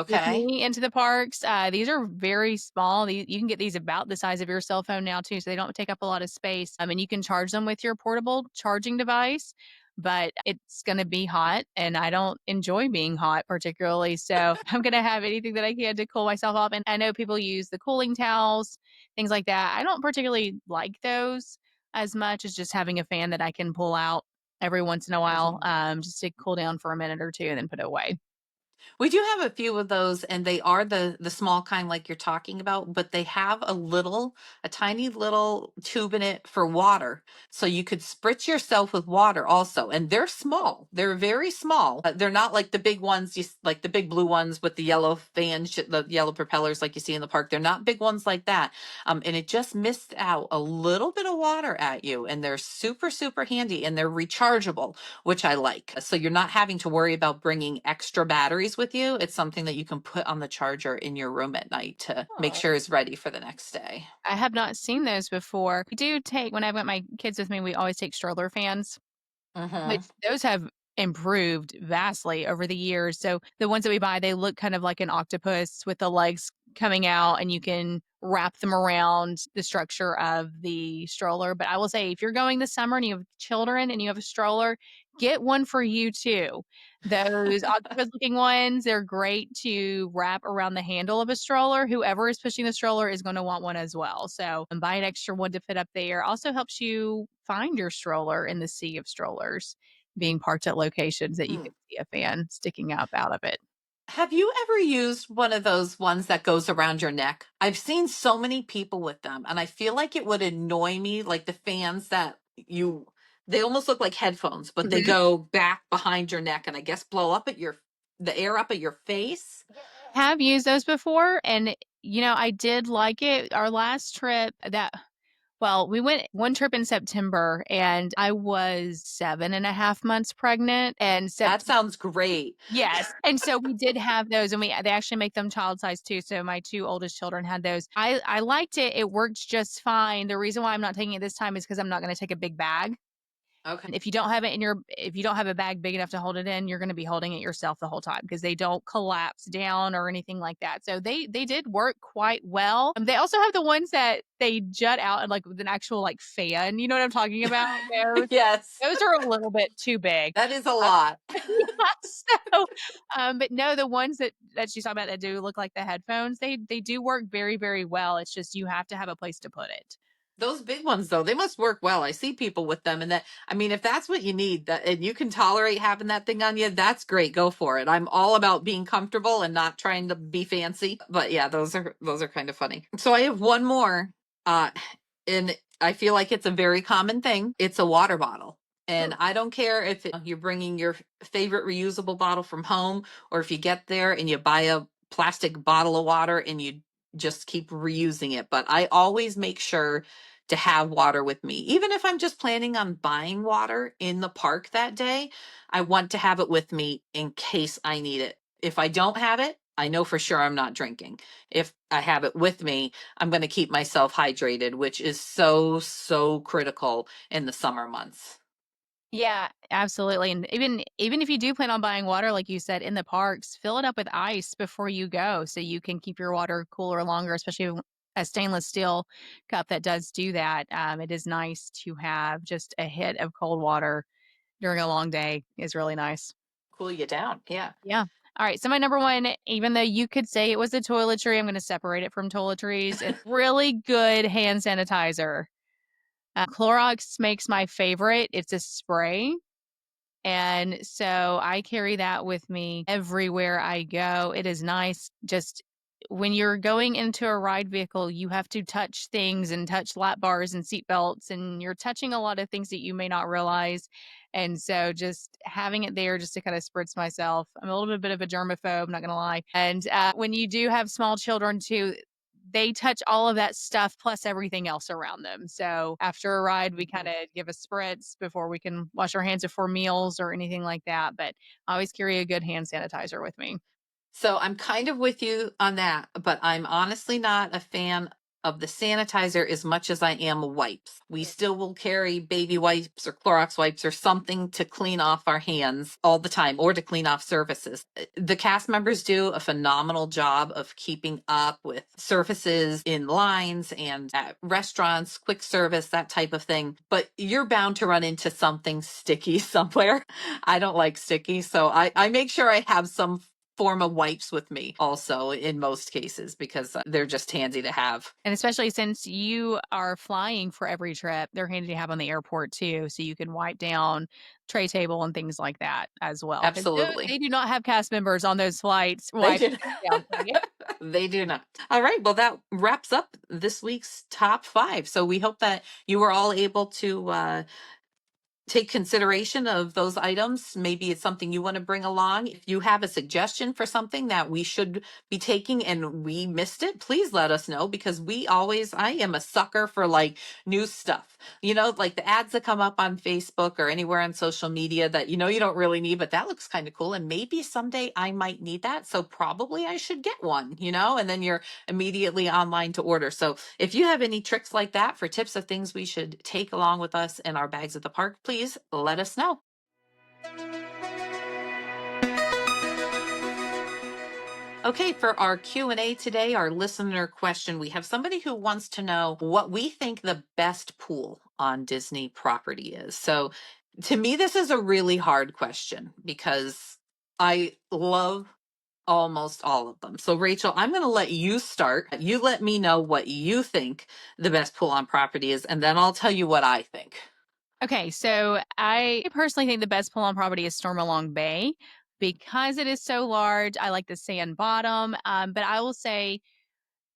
with Okay. me into the parks. These are very small. You can get these about the size of your cell phone now too, so they don't take up a lot of space. And you can charge them with your portable charging device, but it's going to be hot, and I don't enjoy being hot particularly. So I'm going to have anything that I can to cool myself off. And I know people use the cooling towels, things like that. I don't particularly like those as much as just having a fan that I can pull out every once in a while, just to cool down for a minute or two and then put it away. We do have a few of those, and they are the small kind like you're talking about, but they have a tiny little tube in it for water. So you could spritz yourself with water also. And they're small. They're very small. They're not like the big ones, like the big blue ones with the yellow fans, the yellow propellers like you see in the park. They're not big ones like that. And it just missed out a little bit of water at you. And they're super, super handy, and they're rechargeable, which I like. So you're not having to worry about bringing extra batteries with you. It's something that you can put on the charger in your room at night to make Oh. sure it's ready for the next day. I have not seen those before. We do take when I've got my kids with me, we always take stroller fans, which Hmm. those have improved vastly over the years. So the ones that we buy, they look kind of like an octopus with the legs coming out, and you can wrap them around the structure of the stroller. But I will say, if you're going this summer and you have children and you have a stroller, get one for you too. Those octopus looking ones, they're great to wrap around the handle of a stroller. Whoever is pushing the stroller is going to want one as well. So buy an extra one to fit up there. Also helps you find your stroller in the sea of strollers being parked at locations that you Hmm. can see a fan sticking up out of it. Have you ever used one of those ones that goes around your neck? I've seen so many people with them, and I feel like it would annoy me, like the fans they almost look like headphones, but they Mhm. go back behind your neck and I guess blow up at the air up at your face. Have used those before, and, I did like it. Our last trip we went one trip in September, and I was 7.5 months pregnant, and That sounds great. yes, and so we did have those, and they actually make them child size too, so my 2 oldest children had those. I liked it, it worked just fine. The reason why I'm not taking it this time is because 'cause I'm not gonna take a big bag. Okay. If you don't have a bag big enough to hold it in, you're gonna be holding it yourself the whole time because they don't collapse down or anything like that. So they did work quite well. They also have the ones that they jut out and like with an actual like fan. You know what I'm talking about? Those Yes, those are a little bit too big. that is a Uh, lot. yeah, so, but no, the ones that she's talking about that do look like the headphones, they do work very, very well. It's just you have to have a place to put it. Those big ones though, they must work well. I see people with them, and I mean, if that's what you need, that and you can tolerate having that thing on you, that's great. Go for it. I'm all about being comfortable and not trying to be fancy. But yeah, those are kind of funny. So I have one more. Uh and I feel like it's a very common thing. It's a water bottle. And I don't care if you're bringing your favorite reusable bottle from home, or if you get there and you buy a plastic bottle of water and you just keep reusing it. But I always make sure to have water with me. Even if I'm just planning on buying water in the park that day, I want to have it with me in case I need it. If I don't have it, I know for sure I'm not drinking. If I have it with me, I'm going to keep myself hydrated, which is so, so critical in the summer months. Yeah, absolutely. And even if you do plan on buying water, like you said, in the parks, fill it up with ice before you go so you can keep your water cooler longer, especially a stainless steel cup that does do that. It is nice to have just a hit of cold water during a long day is really nice. Cool you down. Yeah. Yeah. All right. So my number one, even though you could say it was the toiletry, I'm going to separate it from toiletries. It's really good hand sanitizer. Clorox makes my favorite. It's a spray. And so I carry that with me everywhere I go. It is nice. Just when you're going into a ride vehicle, you have to touch things and touch lap bars and seat belts, and you're touching a lot of things that you may not realize. And so just having it there just to kind of spritz myself. I'm a little bit of a germaphobe, not going to lie. And when you do have small children too, they touch all of that stuff plus everything else around them. So after a ride, we kind of give a spritz before we can wash our hands before meals or anything like that. But I always carry a good hand sanitizer with me. So I'm kind of with you on that, but I'm honestly not a fan. of the sanitizer as much as I am wipes. We still will carry baby wipes or Clorox wipes or something to clean off our hands all the time or to clean off surfaces. The cast members do a phenomenal job of keeping up with surfaces in lines and at restaurants, quick service, that type of thing. But you're bound to run into something sticky somewhere. I don't like sticky, so I make sure I have some form of wipes with me also in most cases because they're just handy to have. And especially since you are flying for every trip, they're handy to have on the airport too, so you can wipe down tray table and things like that as well. Because Absolutely. they do not have cast members on those flights They wiping do. things down for you. They do not. All right. Well, that wraps up this week's top five. So we hope that you were all able to take consideration of those items. Maybe it's something you want to bring along. If you have a suggestion for something that we should be taking and we missed it, please let us know because I am a sucker for like new stuff. Like the ads that come up on Facebook or anywhere on social media that you don't really need, but that looks kind of cool. And maybe someday I might need that. So probably I should get one, and then you're immediately online to order. So if you have any tricks like that for tips of things we should take along with us in our bags at the park, please let us know. Okay, for our Q&A today, our listener question, we have somebody who wants to know what we think the best pool on Disney property is. So to me, this is a really hard question because I love almost all of them. So Rachel, I'm going to let you start. You let me know what you think the best pool on property is, and then I'll tell you what I think. Okay, so I personally think the best pool on property is Stormalong Bay because it is so large. I like the sand bottom, but I will say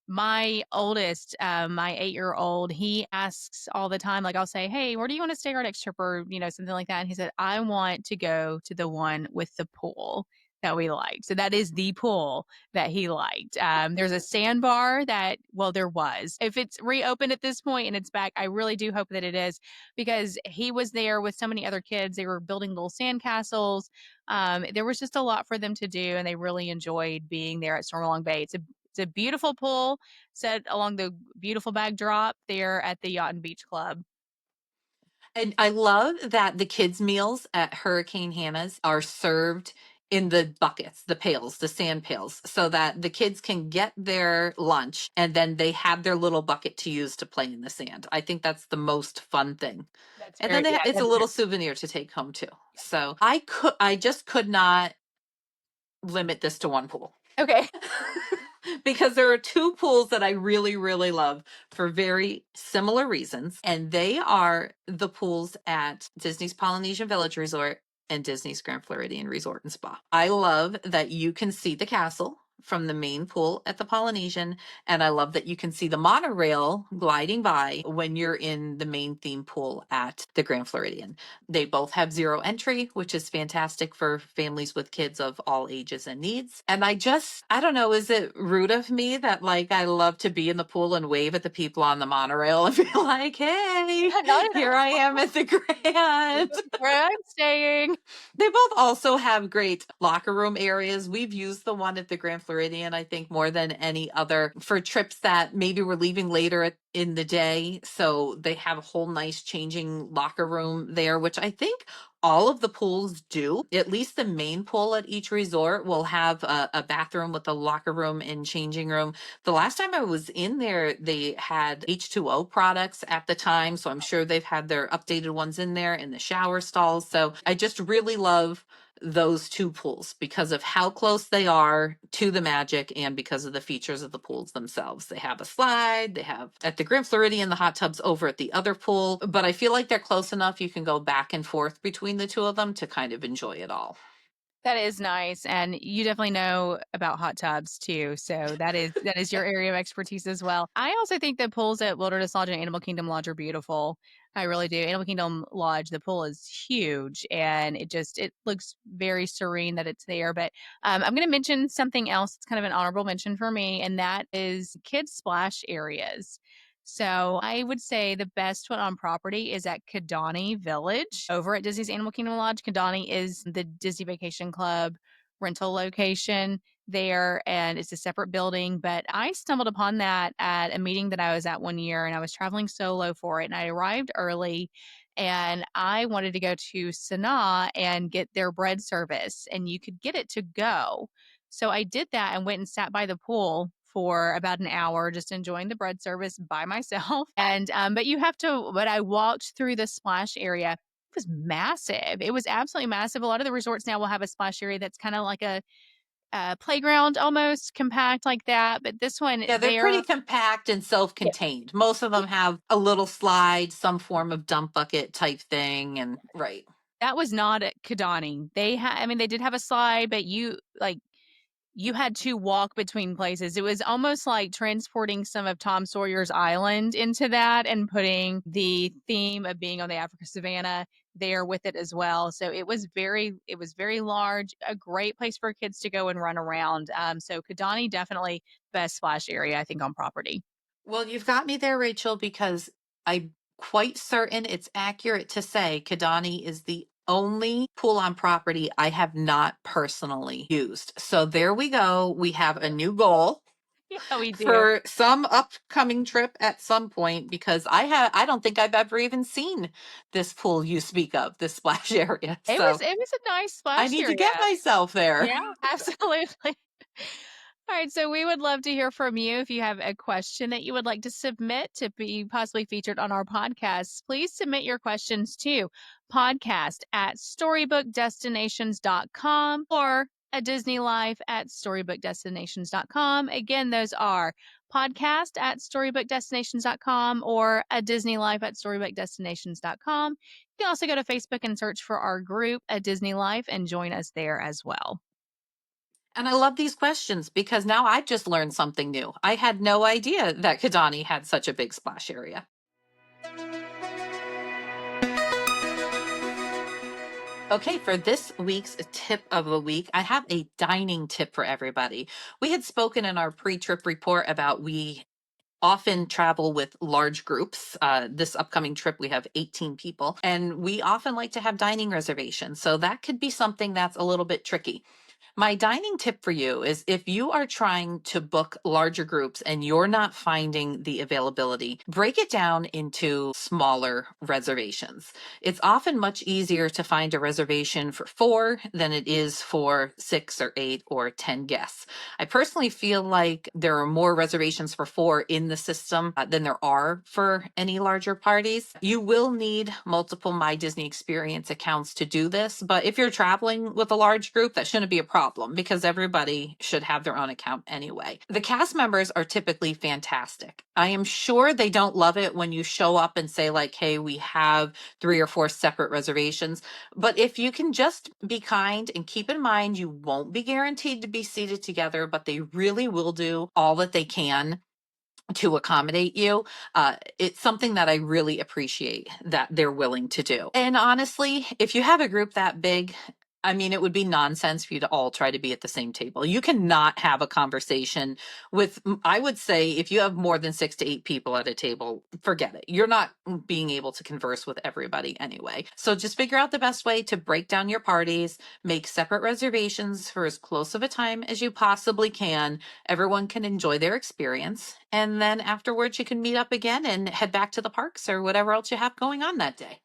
my oldest, my 8-year-old, he asks all the time, like I'll say, "Hey, where do you want to stay our next trip?" or, something like that. And he said, "I want to go to the one with the pool that we liked." So that is the pool that he liked. There's a sandbar that, well, there was. If it's reopened at this point and it's back, I really do hope that it is because he was there with so many other kids. They were building little sand castles. There was just a lot for them to do, and they really enjoyed being there at Stormalong Bay. It's a beautiful pool set along the beautiful backdrop there at the Yacht and Beach Club. And I love that the kids' meals at Hurricane Hannah's are served in the buckets, the pails, the sand pails, so that the kids can get their lunch and then they have their little bucket to use to play in the sand. I think that's the most fun thing. That's And then very, yeah, it's a that's very, little souvenir to take home too. So I just could not limit this to one pool. okay. Because there are two pools that I really, really love for very similar reasons. And they are the pools at Disney's Polynesian Village Resort and Disney's Grand Floridian Resort and Spa. I love that you can see the castle from the main pool at the Polynesian. And I love that you can see the monorail gliding by when you're in the main theme pool at the Grand Floridian. They both have zero entry, which is fantastic for families with kids of all ages and needs. And I don't know, is it rude of me that like I love to be in the pool and wave at the people on the monorail and be like, hey, Not at here I am at the Grand. all. Where I'm staying. They both also have great locker room areas. We've used the one at the Grand Floridian, I think, more than any other for trips that maybe we're leaving later in the day. So they have a whole nice changing locker room there, which I think all of the pools do. At least the main pool at each resort will have a bathroom with a locker room and changing room. The last time I was in there, they had H2O products at the time. So I'm sure they've had their updated ones in there in the shower stalls. So I just really love those two pools because of how close they are to the magic and because of the features of the pools themselves. They have a slide, they have at the Grand Floridian, the hot tubs over at the other pool, but I feel like they're close enough you can go back and forth between the two of them to kind of enjoy it all. That is nice, and you definitely know about hot tubs too, so that is your area of expertise as well. I also think the pools at Wilderness Lodge and Animal Kingdom Lodge are beautiful. I really do. Animal Kingdom Lodge, the pool is huge, and it looks very serene that it's there. But I'm going to mention something else. It's kind of an honorable mention for me, and that is kids splash areas. So I would say the best one on property is at Kidani Village over at Disney's Animal Kingdom Lodge. Kidani is the Disney Vacation Club rental location. there, and it's a separate building. But I stumbled upon that at a meeting that I was at one year, and I was traveling solo for it. And I arrived early, and I wanted to go to Sanaa and get their bread service, and you could get it to go. So I did that and went and sat by the pool for about an hour, just enjoying the bread service by myself. And but you have to. But I walked through the splash area. It was massive. It was absolutely massive. A lot of the resorts now will have a splash area that's kind of like a playground, almost compact like that, but this one Yeah, they're pretty there. compact and Yeah. self-contained. Most of Yeah, them have a little slide, some form of dump bucket type thing, and right. that was not at Kidani. I mean, they did have a slide, but you had to walk between places. It was almost like transporting some of Tom Sawyer's Island into that and putting the theme of being on the Africa Savannah there with it as well. So it was very large, a great place for kids to go and run around. So Kidani definitely best splash area, I think, on property. Well, you've got me there, Rachel, because I'm quite certain it's accurate to say Kidani is the only pool on property I have not personally used. So there we go. We have a new goal Yeah, we do. for some upcoming trip at some point because I don't think I've ever even seen this pool you speak of, this splash area. So It was a nice I splash need to area. get myself there. Yeah, absolutely. All right, so we would love to hear from you. If you have a question that you would like to submit to be possibly featured on our podcast, please submit your questions to podcast at storybookdestinations.com or a Disney Life at storybookdestinations.com. Again, those are podcast at storybookdestinations.com or a Disney Life at storybookdestinations.com. You can also go to Facebook and search for our group, A Disney Life, and join us there as well. And I love these questions because now I've just learned something new. I had no idea that Kidani had such a big splash area. Okay, for this week's tip of the week, I have a dining tip for everybody. We had spoken in our pre trip report about we often travel with large groups. This upcoming trip, we have 18 people, and we often like to have dining reservations. So that could be something that's a little bit tricky. My dining tip for you is if you are trying to book larger groups and you're not finding the availability, break it down into smaller reservations. It's often much easier to find a reservation for four than it is for 6 or 8 or 10 guests. I personally feel like there are more reservations for four in the system than there are for any larger parties. You will need multiple My Disney Experience accounts to do this, but if you're traveling with a large group, that shouldn't be a problem because everybody should have their own account anyway. The cast members are typically fantastic. I am sure they don't love it when you show up and say, like, hey, we have 3 or 4 separate reservations. But if you can just be kind and keep in mind you won't be guaranteed to be seated together, but they really will do all that they can to accommodate you. It's something that I really appreciate that they're willing to do. And honestly, if you have a group that big, I mean, it would be nonsense for you to all try to be at the same table. You cannot have a conversation with, I would say, if you have more than 6 to 8 people at a table, forget it. You're not being able to converse with everybody anyway. So just figure out the best way to break down your parties, make separate reservations for as close of a time as you possibly can. Everyone can enjoy their experience. And then afterwards, you can meet up again and head back to the parks or whatever else you have going on that day.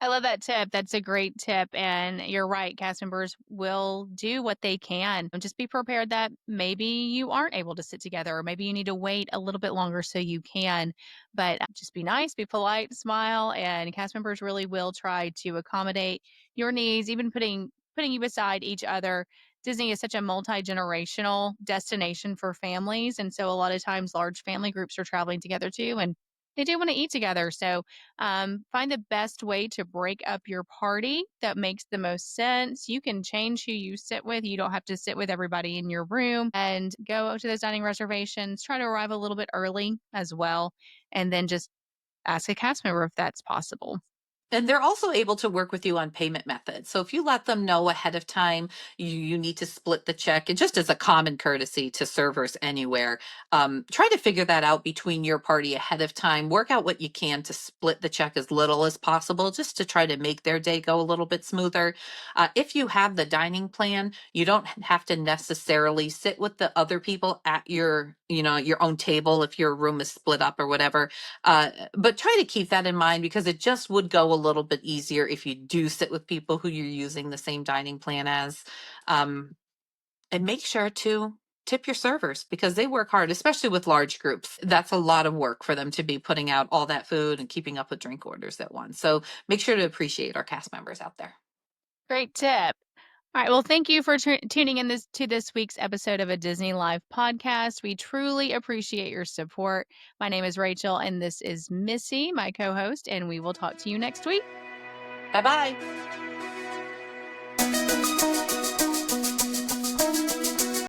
I love that tip. That's a great tip. And you're right. Cast members will do what they can. Just be prepared that maybe you aren't able to sit together, or maybe you need to wait a little bit longer so you can. But just be nice, be polite, smile, and cast members really will try to accommodate your needs, even putting you beside each other. Disney is such a multi-generational destination for families. And so a lot of times large family groups are traveling together too. And they do want to eat together. So find the best way to break up your party that makes the most sense. You can change who you sit with. You don't have to sit with everybody in your room, and go to those dining reservations. Try to arrive a little bit early as well. And then just ask a cast member if that's possible. And they're also able to work with you on payment methods. So if you let them know ahead of time, you need to split the check, and just as a common courtesy to servers anywhere, try to figure that out between your party ahead of time. Work out what you can to split the check as little as possible, just to try to make their day go a little bit smoother. If you have the dining plan, you don't have to necessarily sit with the other people at your own table if your room is split up or whatever. But try to keep that in mind, because it just would go a little bit easier if you do sit with people who you're using the same dining plan as. Um, and make sure to tip your servers, because they work hard, especially with large groups. That's a lot of work for them to be putting out all that food and keeping up with drink orders at once. So make sure to appreciate our cast members out there. Great tip. All right. Well, thank you for tuning in to this week's episode of a Disney Live podcast. We truly appreciate your support. My name is Rachel, and this is Missy, my co host, and we will talk to you next week. Bye bye.